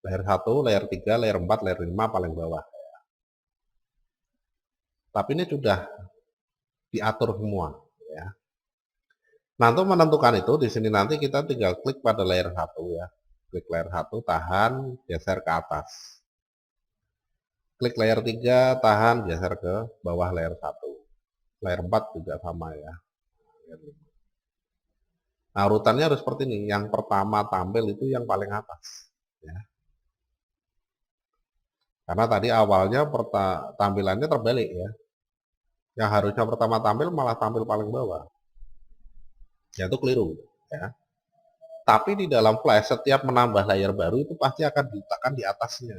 layer 1, layer 3, layer 4, layer 5 paling bawah ya. Tapi ini sudah diatur semua ya. Nah, untuk menentukan itu di sini nanti kita tinggal klik pada layer 1 ya. Klik layer 1, tahan, geser ke atas. Klik layer 3, tahan, geser ke bawah layer 1. Layer 4 juga sama ya. Nah, urutannya harus seperti ini. Yang pertama tampil itu yang paling atas ya. Karena tadi awalnya tampilannya terbalik ya. Yang harusnya pertama tampil malah tampil paling bawah. Ya itu keliru ya. Tapi di dalam Flash setiap menambah layar baru itu pasti akan diletakkan di atasnya.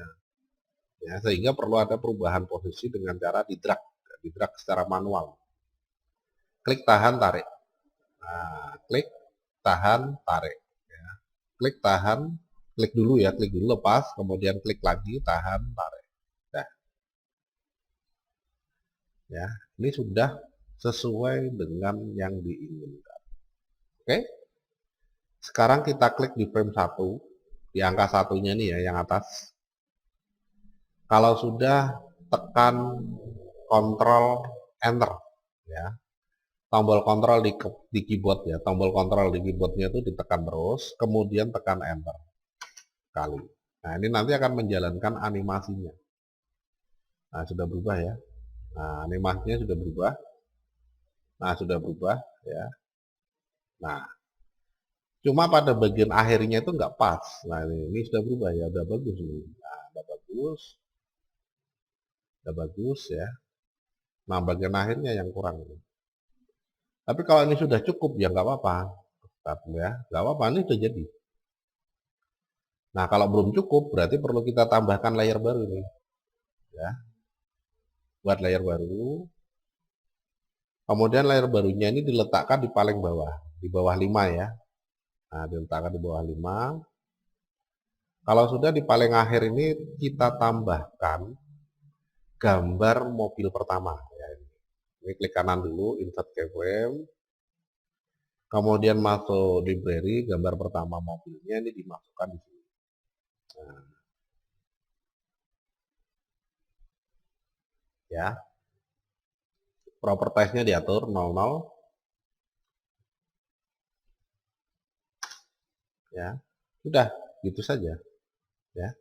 Ya, sehingga perlu ada perubahan posisi dengan cara di drag secara manual. Klik tahan tarik. Nah, klik tahan tarik. Ya. Klik tahan, klik dulu ya, klik dulu lepas, kemudian klik lagi tahan tarik. Nah, ya, ini sudah sesuai dengan yang diinginkan. Oke. Sekarang kita klik di frame 1, di angka satunya nih ya, yang atas. Kalau sudah, tekan Ctrl Enter ya. Tombol kontrol di keyboard ya, tombol kontrol di keyboardnya itu ditekan terus, kemudian tekan Enter kali. Nah ini nanti akan menjalankan animasinya. Nah sudah berubah ya. Nah animasinya sudah berubah. Nah sudah berubah ya. Nah cuma pada bagian akhirnya itu nggak pas. Nah ini sudah berubah ya, udah bagus nih. Nah udah bagus, ya. Nah bagian akhirnya yang kurang. Tapi kalau ini sudah cukup ya nggak apa-apa, ya nggak apa-apa, ini sudah jadi. Nah kalau belum cukup berarti perlu kita tambahkan layer baru nih, ya. Buat layer baru, kemudian layer barunya ini diletakkan di paling bawah, di bawah 5 ya. Nah diletakkan di bawah 5. Kalau sudah di paling akhir ini kita tambahkan gambar mobil pertama. Ya. Ini klik kanan dulu, insert keyframe. Kemudian masuk library, gambar pertama mobilnya ini dimasukkan di sini. Nah, ya. Propertiesnya diatur 00. Ya. Sudah, gitu saja. Ya.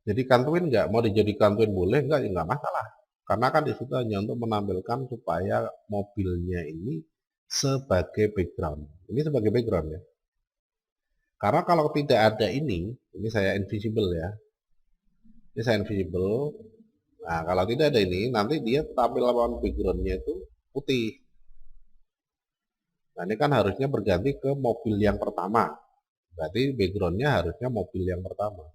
Jadikan twin enggak? Mau dijadikan twin boleh enggak? Ya enggak masalah. Karena kan di situ hanya untuk menampilkan supaya mobilnya ini sebagai background. Ini sebagai background ya. Karena kalau tidak ada ini saya invisible ya. Ini saya invisible. Nah, kalau tidak ada ini, nanti dia tampil lawan backgroundnya itu putih. Nah, ini kan harusnya berganti ke mobil yang pertama. Berarti backgroundnya harusnya mobil yang pertama.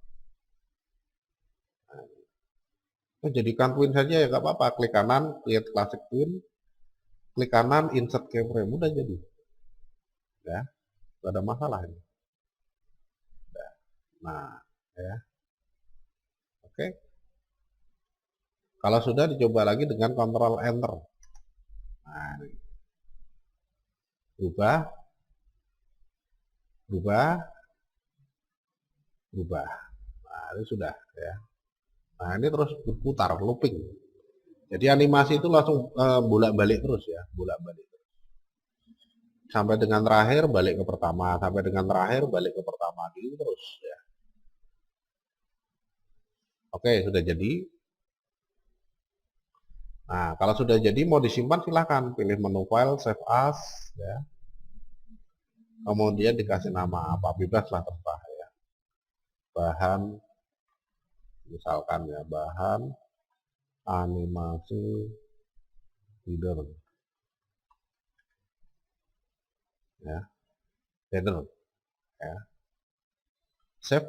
Nah, jadikan twin saja ya nggak apa-apa. Klik kanan, create classic twin. Klik kanan, insert keyframe. Udah jadi. Ya, nggak ada masalah ini. Nah, ya, oke. Kalau sudah dicoba lagi dengan Ctrl Enter. Nah, ini. Berubah, berubah, berubah. Nah, ini sudah ya. Nah, ini terus berputar, looping. Jadi animasi itu langsung bolak-balik terus ya, bolak-balik. Sampai dengan terakhir balik ke pertama, sampai dengan terakhir balik ke pertama, gitu terus ya. Oke, sudah jadi. Nah, kalau sudah jadi mau disimpan silahkan pilih menu file, save as, ya. Kemudian dikasih nama apa, bebas lah terserah ya. Bahan, misalkan ya, bahan animasi header, ya, header, ya. Save,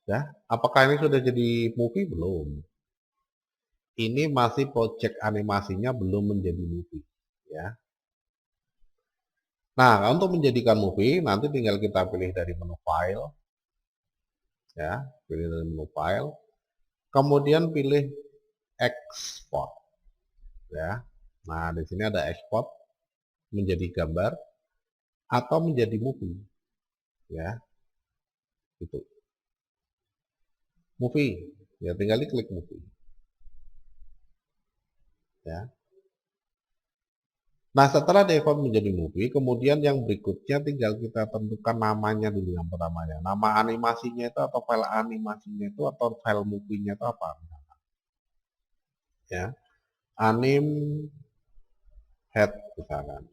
ya. Apakah ini sudah jadi movie? Belum. Ini masih project animasinya belum menjadi movie, ya. Nah, untuk menjadikan movie, nanti tinggal kita pilih dari menu file, ya, pilih dari menu file, kemudian pilih export, ya. Nah, di sini ada export menjadi gambar atau menjadi movie, ya, itu. Movie, ya tinggal diklik movie, ya. Nah, setelah di-export menjadi movie, kemudian yang berikutnya tinggal kita tentukan namanya dulu yang pertamanya. Nama animasinya itu atau file animasinya itu atau file movie-nya itu apa? Ya, anim head misalkan.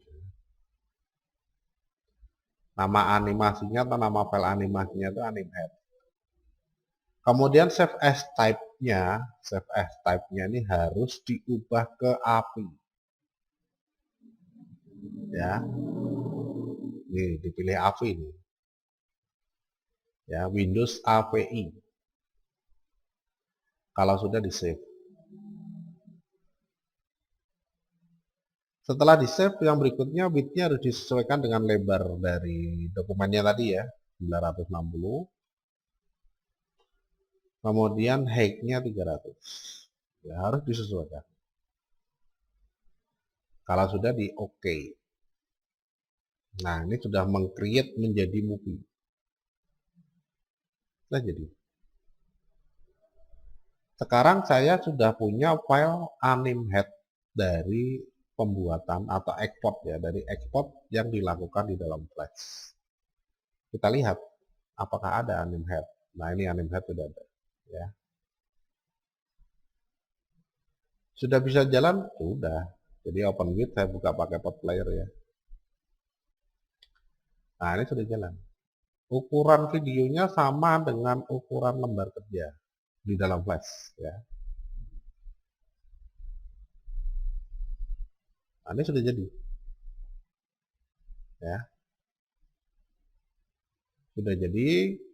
Nama animasinya atau nama file animasinya itu anim head. Kemudian save as type-nya ini harus diubah ke API. Ya, nih dipilih API ini. Ya, Windows API. Kalau sudah di save. Setelah di save, yang berikutnya width-nya harus disesuaikan dengan lebar dari dokumennya tadi ya, 960. Kemudian height-nya 300. Ya, harus disesuaikan. Kalau sudah di OK. Nah, ini sudah meng-create menjadi movie. Sudah jadi. Sekarang saya sudah punya file animhead dari pembuatan atau export ya, dari export yang dilakukan di dalam Flash. Kita lihat apakah ada animhead. Nah, ini animhead sudah ada, ya. Sudah bisa jalan? Sudah. Jadi open with saya buka pakai pot player ya. Nah, ini sudah jalan. Ukuran videonya sama dengan ukuran lembar kerja di dalam Flash ya. Nah, ini sudah jadi. Ya. Sudah jadi,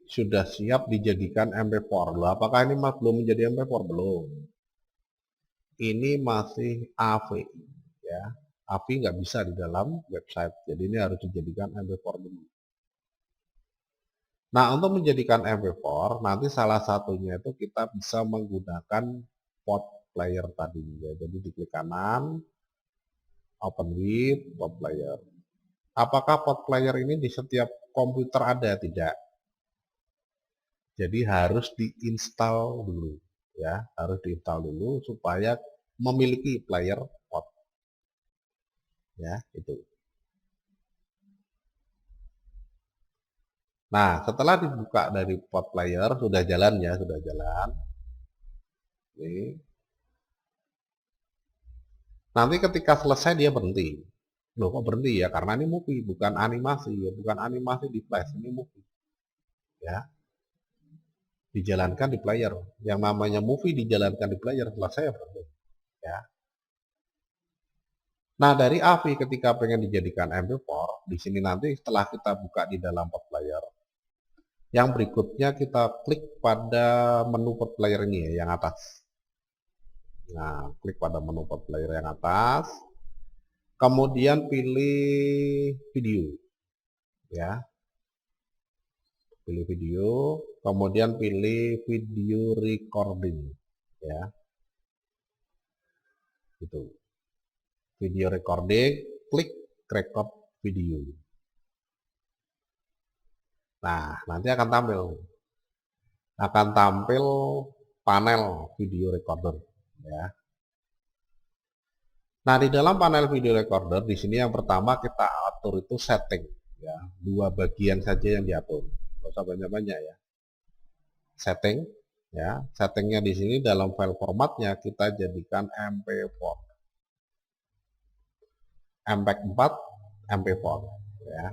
sudah siap dijadikan MP4. Loh, apakah ini belum menjadi MP4? Belum. Ini masih AVI ya. AVI nggak bisa di dalam website. Jadi ini harus dijadikan MP4 dulu. Nah, untuk menjadikan MP4, nanti salah satunya itu kita bisa menggunakan pot player tadi ya. Jadi diklik kanan, open with pot player. Apakah pot player ini di setiap komputer ada? Tidak. Jadi harus diinstal dulu ya, harus diinstal dulu supaya memiliki player pot. Ya, itu. Nah, setelah dibuka dari pot player sudah jalan ya, sudah jalan. Ini. Nanti ketika selesai dia berhenti. Loh kok berhenti ya? Karena ini movie, bukan animasi ya, bukan animasi di flash, ini movie. Ya. Dijalankan di player. Yang namanya movie dijalankan di player selesai berhenti. Ya. Nah, dari AVI ketika pengen dijadikan MP4, di sini nanti setelah kita buka di dalam port player, yang berikutnya kita klik pada menu port player ini ya, yang atas. Nah, klik pada menu port player yang atas, kemudian pilih video, ya. Pilih video, kemudian pilih video recording, ya. Itu. Video recording, klik record video. Nah, nanti akan tampil panel video recorder, ya. Nah, di dalam panel video recorder di sini yang pertama kita atur itu setting, ya. Dua bagian saja yang diatur, nggak usah banyak-banyak ya. Setting, ya. Settingnya di sini dalam file formatnya kita jadikan MP4, MP4, MP4, ya.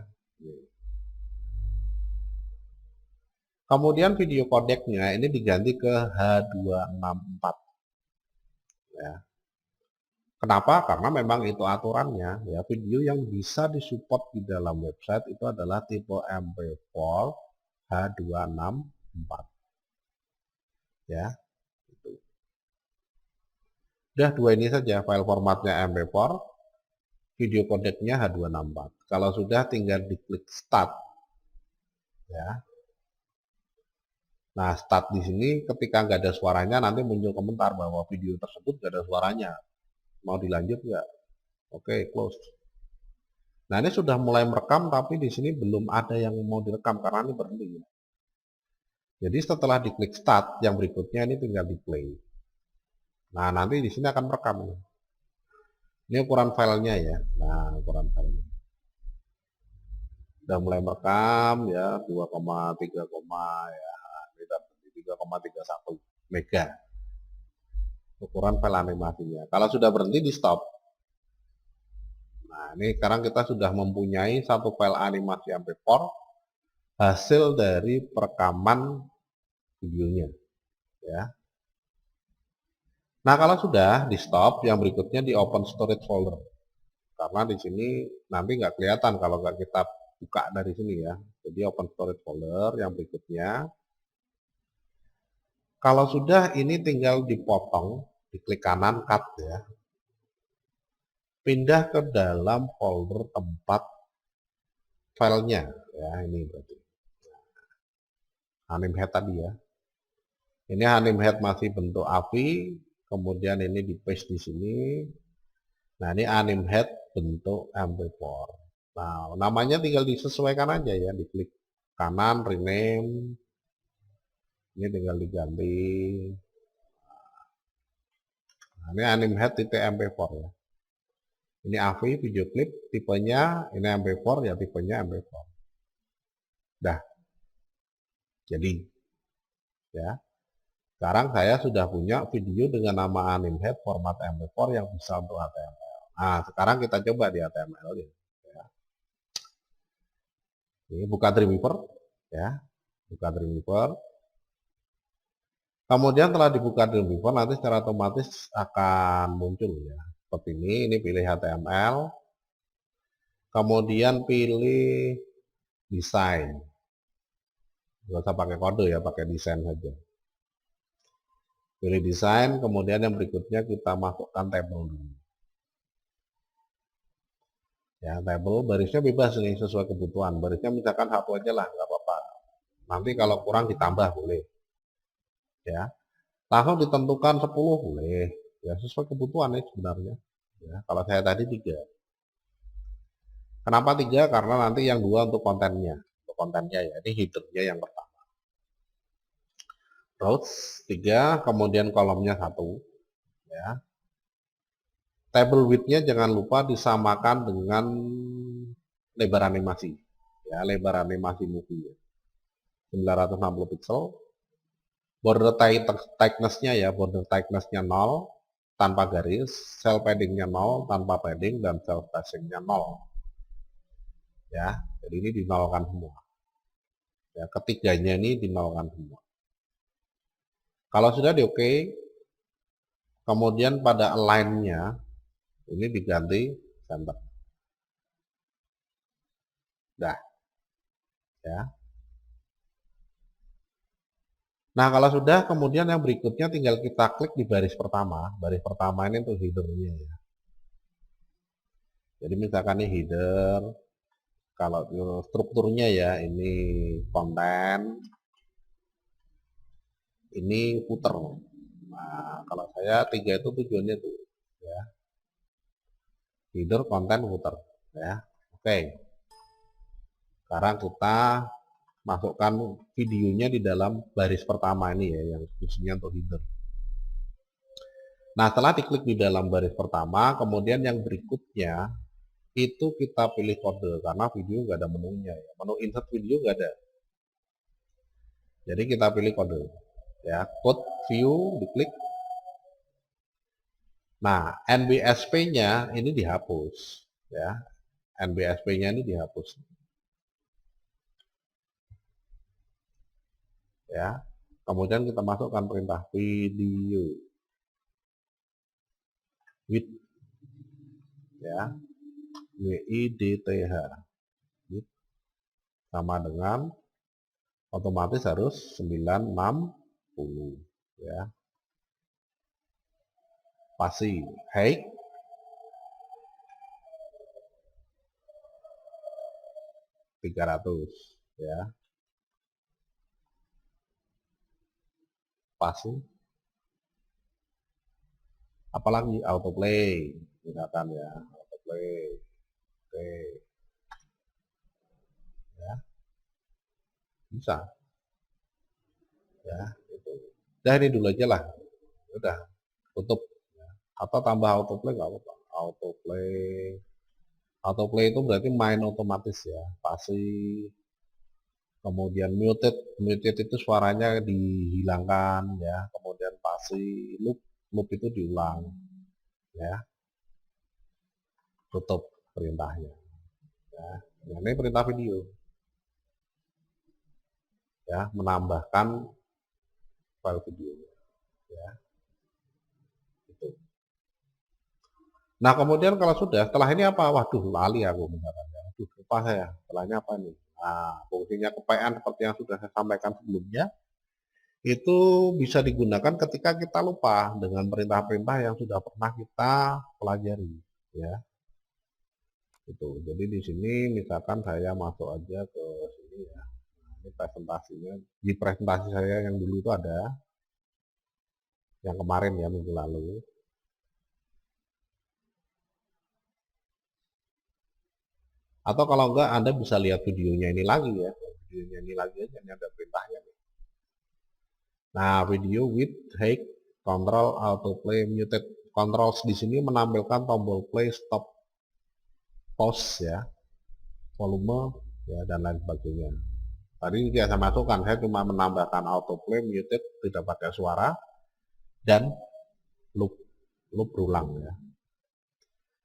Kemudian video kodeknya ini diganti ke H264. Ya. Kenapa? Karena memang itu aturannya. Ya, video yang bisa disupport di dalam website itu adalah tipe MP4 H264. Ya, itu. Udah dua ini saja, file formatnya MP4, video kodeknya H264. Kalau sudah tinggal diklik start. Ya. Nah, start di sini ketika nggak ada suaranya nanti muncul komentar bahwa video tersebut nggak ada suaranya. Mau dilanjut nggak? Oke, close. Nah, ini sudah mulai merekam tapi di sini belum ada yang mau direkam karena ini berhenti. Jadi setelah diklik start, yang berikutnya ini tinggal di play. Nah, nanti di sini akan merekam. Ini ukuran filenya ya. Nah, ukuran filenya. Sudah mulai merekam ya 2,3, ya. 3,31 mega ukuran file animasinya. Kalau sudah berhenti di stop. Nah, ini sekarang kita sudah mempunyai satu file animasi MP4 hasil dari perekaman videonya, ya. Nah, kalau sudah di stop, yang berikutnya di open storage folder. Karena di sini nanti nggak kelihatan kalau nggak kita buka dari sini ya. Jadi open storage folder yang berikutnya. Kalau sudah ini tinggal dipotong, diklik kanan cut ya. Pindah ke dalam folder tempat filenya ya, ini berarti. Animhead tadi ya. Ini animhead masih bentuk AVI, kemudian ini di paste di sini. Nah, ini animhead bentuk MP4. Nah, namanya tinggal disesuaikan aja ya, diklik kanan rename. Ini tinggal diganti. Nah, ini animhead.mp4 ya. Ini AVI video klip, tipenya ini MP4 ya, tipenya MP4. Dah. Jadi ya. Sekarang saya sudah punya video dengan nama animhead format MP4 yang bisa untuk HTML. Nah, sekarang kita coba di HTML ya. Ini buka Dreamweaver ya. Buka Dreamweaver. Kemudian setelah dibuka Dreamweaver nanti secara otomatis akan muncul ya. Seperti ini pilih HTML. Kemudian pilih desain. Nggak usah pakai kode ya, pakai desain saja. Pilih desain, kemudian yang berikutnya kita masukkan tabel dulu. Ya, tabel barisnya bebas nih sesuai kebutuhan. Barisnya misalkan satu aja lah, nggak apa-apa. Nanti kalau kurang ditambah boleh. Ya, langsung ditentukan 10 boleh. Ya, sesuai kebutuhan ya sebenarnya. Ya, kalau saya tadi 3. Kenapa 3? Karena nanti yang 2 untuk kontennya. Untuk kontennya ya, ini headernya yang pertama. Rows 3, kemudian kolomnya 1. Ya. Table width-nya jangan lupa disamakan dengan lebar animasi. Ya, lebar animasi movie ya. 960 pixel. Border tightness-nya ya, border tightness-nya 0 tanpa garis, cell padding-nya 0 tanpa padding, dan cell spacing-nya 0. Ya, jadi ini dinolkan semua. Ya, ketiganya ini dinolkan semua. Kalau sudah di oke, kemudian pada align-nya ini diganti center. Dah, ya. Nah, kalau sudah, kemudian yang berikutnya tinggal kita klik di baris pertama. Baris pertama ini untuk header-nya ya. Jadi misalkan ini header, kalau strukturnya ya, ini konten, ini footer. Nah, kalau saya 3 itu tujuannya tuh, ya. Header, konten, footer, ya. Oke. Sekarang kita masukkan videonya di dalam baris pertama ini ya, yang isinya untuk header. Nah, setelah diklik di dalam baris pertama, kemudian yang berikutnya itu kita pilih kode karena video nggak ada menunya ya. Menu insert video nggak ada. Jadi kita pilih kode ya, code view diklik. Nah, NBSP-nya ini dihapus ya. NBSP-nya ini dihapus. Ya. Kemudian kita masukkan perintah video with ya. width sama dengan otomatis harus 960 ya. Spasi height 300 ya. Spasi apalagi autoplay misalkan ya, autoplay. Oke ya, bisa ya itu. Udah ini dulu aja lah, udah tutup ya. Atau tambah autoplay nggak apa-apa. Autoplay itu berarti main otomatis ya, pasti. Kemudian muted itu suaranya dihilangkan ya. Kemudian pasti loop itu diulang ya. Tutup perintahnya ya. Nah, ini perintah video ya, menambahkan file video ya. Itu. Nah, kemudian kalau sudah, setelah ini apa? Waduh, lali aku misalkan ya. Waduh, lupa saya. Setelahnya apa nih? Nah, fungsinya kepean seperti yang sudah saya sampaikan sebelumnya, itu bisa digunakan ketika kita lupa dengan perintah-perintah yang sudah pernah kita pelajari ya. Itu. Jadi di sini misalkan saya masuk aja ke sini ya. Nah, ini presentasinya. Di presentasi saya yang dulu itu ada yang kemarin ya, minggu lalu. Atau kalau enggak, Anda bisa lihat videonya ini lagi ya. Videonya ini lagi aja, ini ada perintahnya nih. Nah, video with height, control, autoplay, muted. Controls di sini menampilkan tombol play, stop, pause ya, volume ya, dan lain sebagainya. Tadi tidak saya masukkan, saya cuma menambahkan autoplay, muted, tidak pakai suara, dan loop berulang ya.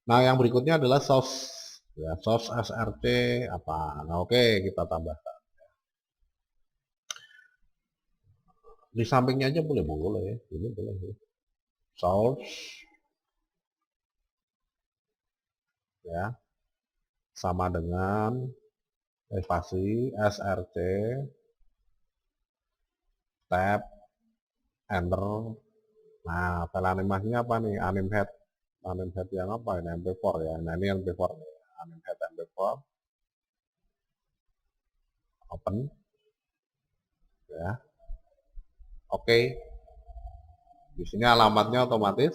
Nah, yang berikutnya adalah source ya, source SRC apa. Nah, oke, kita tambahkan. Di sampingnya aja boleh ini boleh ya. Source ya sama dengan spasi SRC tab enter. Nah, file animasinya apa nih? Animhead yang apa ini? MP4 ya. Nah, ini MP4 nih. Animhead MP4 open ya. Oke. Di sini alamatnya otomatis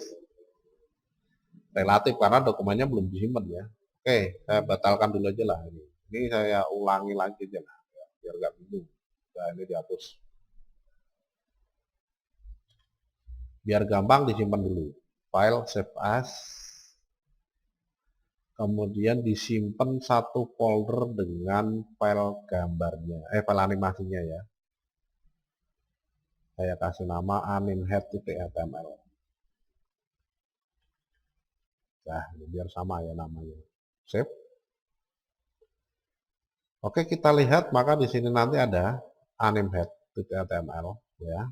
relatif karena dokumennya belum disimpan ya. Oke, saya batalkan dulu aja lah ini. Ini saya ulangi lagi aja lah ya, biar nggak bingung. Nah, ini dihapus. Biar gampang disimpan dulu. File save as. Kemudian disimpan satu folder dengan file gambarnya, file animasinya ya. Saya kasih nama animhead.html. Nah, biar sama ya namanya. Save. Oke, kita lihat maka di sini nanti ada animhead.html ya.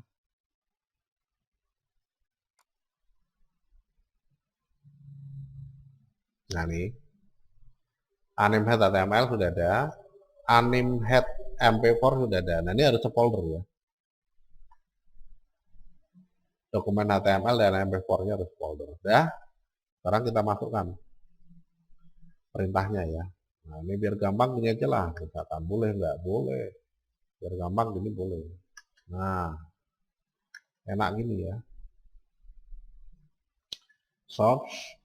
Nah, nih Animhead HTML sudah ada, Animhead MP4 sudah ada. Nah, ini harus sefolder ya. Dokumen HTML dan MP4-nya harus folder. Ya. Sekarang kita masukkan perintahnya ya. Nah, ini biar gampang gini aja lah. Misalkan boleh nggak? Boleh. Biar gampang gini boleh. Nah, enak gini ya. Search.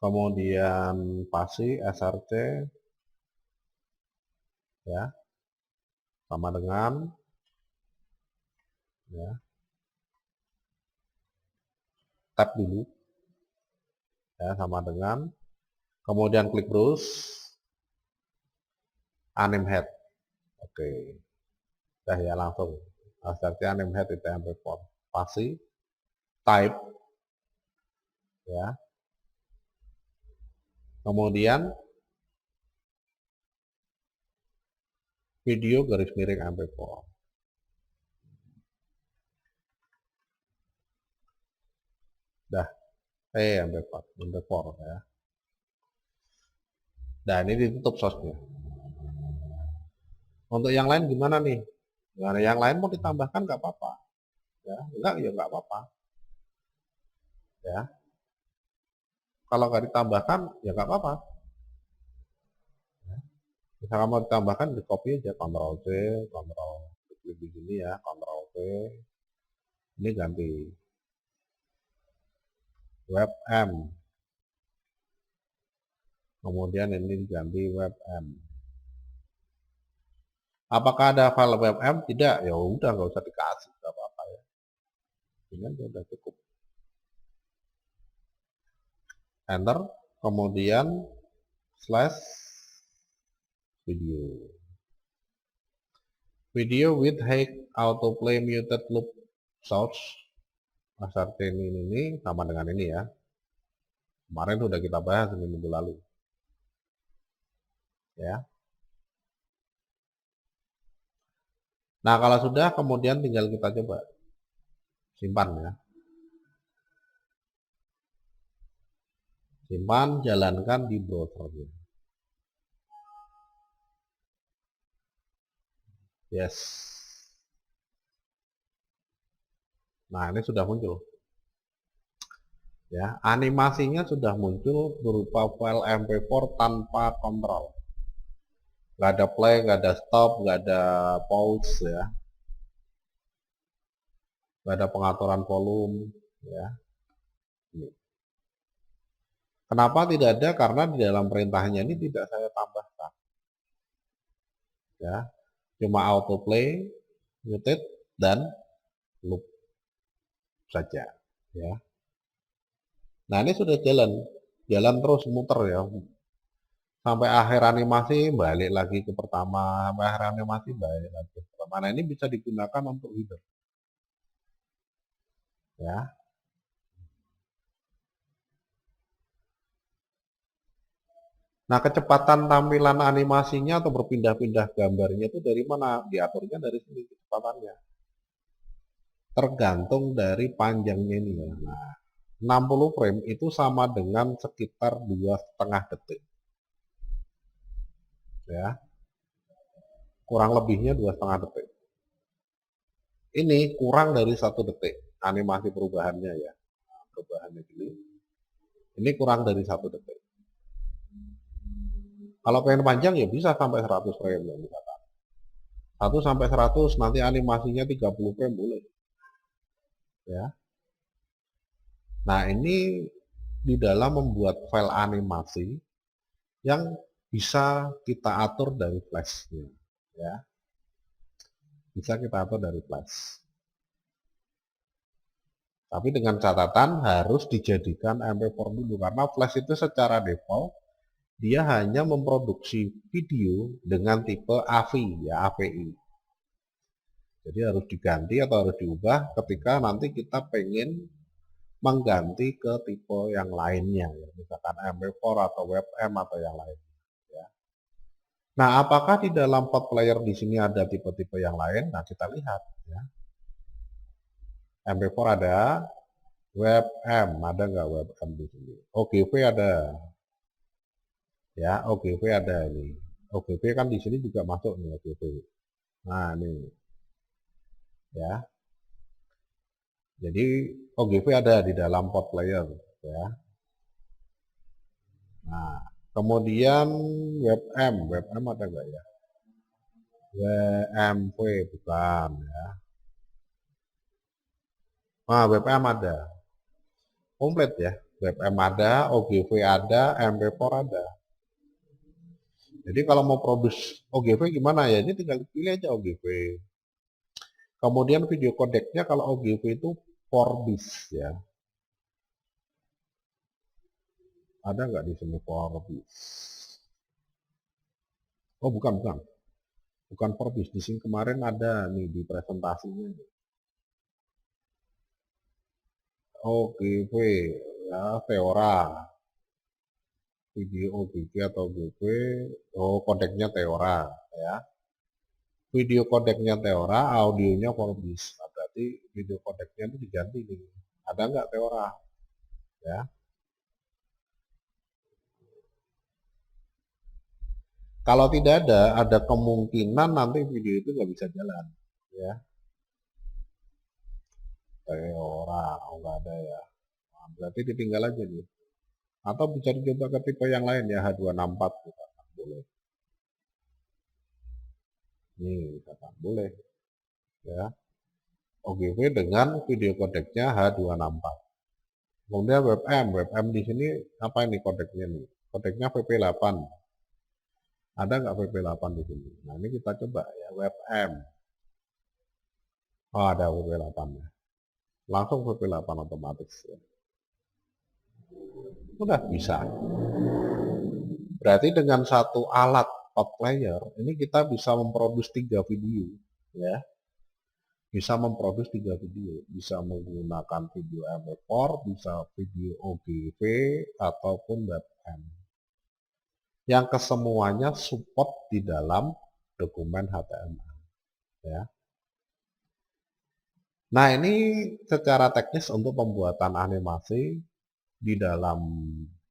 Kemudian pasi src ya. Sama dengan ya. Tab dulu. Ya, sama dengan kemudian klik browse Animhead. Oke. Udah ya langsung. Search Animhead itu MP4. Pasi type ya. Kemudian video garis miring MP4. Dah. MP4 ya. Dan ini ditutup source-nya. Untuk yang lain gimana nih? Nah, yang lain mau ditambahkan nggak apa-apa. Ya, enggak ya nggak apa-apa. Ya. Kalau nggak ditambahkan ya nggak apa-apa. Ya. Misalkan mau ditambahkan di copy aja Ctrl C, Ctrl klik di sini ya, Ctrl V. Ini ganti WebM. Kemudian ini diganti WebM. Apakah ada file WebM? Tidak, ya udah nggak usah dikasih, nggak apa-apa ya. Ini sudah cukup. Enter, kemudian slash video. Video with high autoplay muted loop source. Asar ini sama dengan ini ya. Kemarin sudah kita bahas minggu lalu. Ya. Nah, kalau sudah kemudian tinggal kita coba simpan ya. Simpan, jalankan di browser. Yes. Nah, ini sudah muncul. Ya, animasinya sudah muncul berupa file MP4 tanpa kontrol. Nggak ada play, nggak ada stop, nggak ada pause ya. Nggak ada pengaturan volume ya. Kenapa tidak ada? Karena di dalam perintahnya ini tidak saya tambahkan. Ya, cuma autoplay, muted, dan loop saja. Ya. Nah, ini sudah jalan terus muter ya. Sampai akhir animasi balik lagi ke pertama, sampai akhir animasi balik lagi ke pertama. Nah, ini bisa digunakan untuk header. Ya. Nah, kecepatan tampilan animasinya atau berpindah-pindah gambarnya itu dari mana? Diaturnya dari sini kecepatannya. Tergantung dari panjangnya ini ya. Nah, 60 frame itu sama dengan sekitar 2,5 detik. Ya. Kurang lebihnya 2,5 detik. Ini kurang dari 1 detik animasi perubahannya ya. Nah, perubahannya gini. Ini kurang dari 1 detik. Kalau pengen panjang ya bisa sampai 100 frame ya misalkan. 1 sampai 100 nanti animasinya 30 frame boleh. Ya. Nah, ini di dalam membuat file animasi yang bisa kita atur dari flashnya. Ya. Bisa kita atur dari flash. Tapi dengan catatan harus dijadikan MP4 dulu karena flash itu secara default dia hanya memproduksi video dengan tipe AVI ya AVI. Jadi harus diganti atau harus diubah ketika nanti kita pengen mengganti ke tipe yang lainnya ya, misalkan MP4 atau WebM atau yang lain ya. Nah, apakah di dalam file player di sini ada tipe-tipe yang lain? Nah, kita lihat ya. MP4 ada, WebM, ada nggak WebM di sini? OGV ada. Ya, OGV ada ini. OGV kan di sini juga masuk nih OGV. Nah, ini. Ya. Jadi OGV ada di dalam pot player, ya. Nah, kemudian WebM ada nggak ya? WMV bukan ya. Nah, WebM ada. Komplit ya. WebM ada, OGV ada, MP4 ada. Jadi kalau mau produce OGV gimana ya? Ini tinggal pilih aja OGV. Kemudian video codecnya kalau OGV itu 4bis ya. Ada nggak di sini 4bis? Oh bukan. Bukan 4bis. Di sini kemarin ada nih di presentasinya. OGV ya, Teora. Video OGV atau OGV, kodeknya Teora ya. Video kodeknya Teora, audionya 4bis. Nah, berarti video kodeknya itu diganti nih. Ada nggak Teora? Ya. Kalau tidak ada kemungkinan nanti video itu nggak bisa jalan. Ya. Teora, nggak ada ya. Nah, berarti ditinggal aja nih. Atau bisa dicoba ke tipe yang lain ya, H264 gitu. Boleh. Nih, misalkan boleh. Ya. OGV dengan video kodeknya H264. Kemudian WebM di sini apa ini kodeknya nih? Kodeknya VP8. Ada nggak VP8 di sini? Nah ini kita coba ya WebM. Oh ada VP8 ya. Langsung VP8 otomatis. Ya. Udah bisa. Berarti dengan satu alat pot player ini kita bisa memproduksi 3 video ya. Bisa memproduksi 3 video, bisa menggunakan video MP4, bisa video OGV ataupun WebM. Yang kesemuanya support di dalam dokumen HTML ya. Nah, ini secara teknis untuk pembuatan animasi di dalam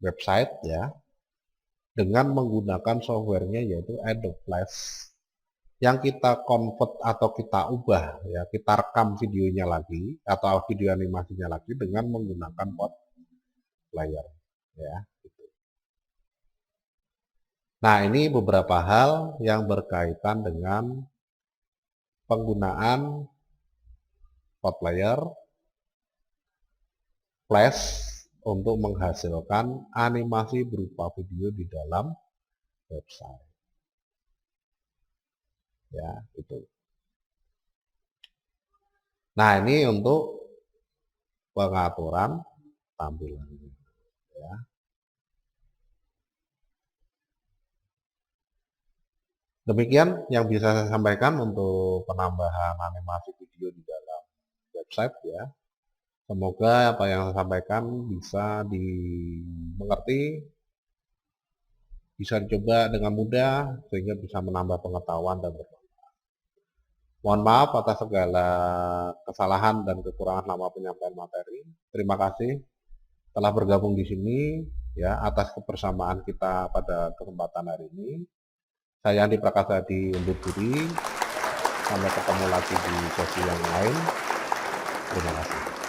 website ya dengan menggunakan softwarenya yaitu Adobe Flash yang kita convert atau kita ubah ya, kita rekam videonya lagi atau video animasinya lagi dengan menggunakan pot player ya gitu. Nah, ini beberapa hal yang berkaitan dengan penggunaan pot player Flash untuk menghasilkan animasi berupa video di dalam website. Ya, itu. Nah, ini untuk pengaturan tampilan ya. Demikian yang bisa saya sampaikan untuk penambahan animasi video di dalam website ya. Semoga apa yang saya sampaikan bisa dimengerti, bisa dicoba dengan mudah sehingga bisa menambah pengetahuan dan bermanfaat. Mohon maaf atas segala kesalahan dan kekurangan selama penyampaian materi. Terima kasih telah bergabung di sini ya atas kebersamaan kita pada kesempatan hari ini. Saya Andi Prakasa undur diri. Sampai ketemu lagi di sesi yang lain. Terima kasih.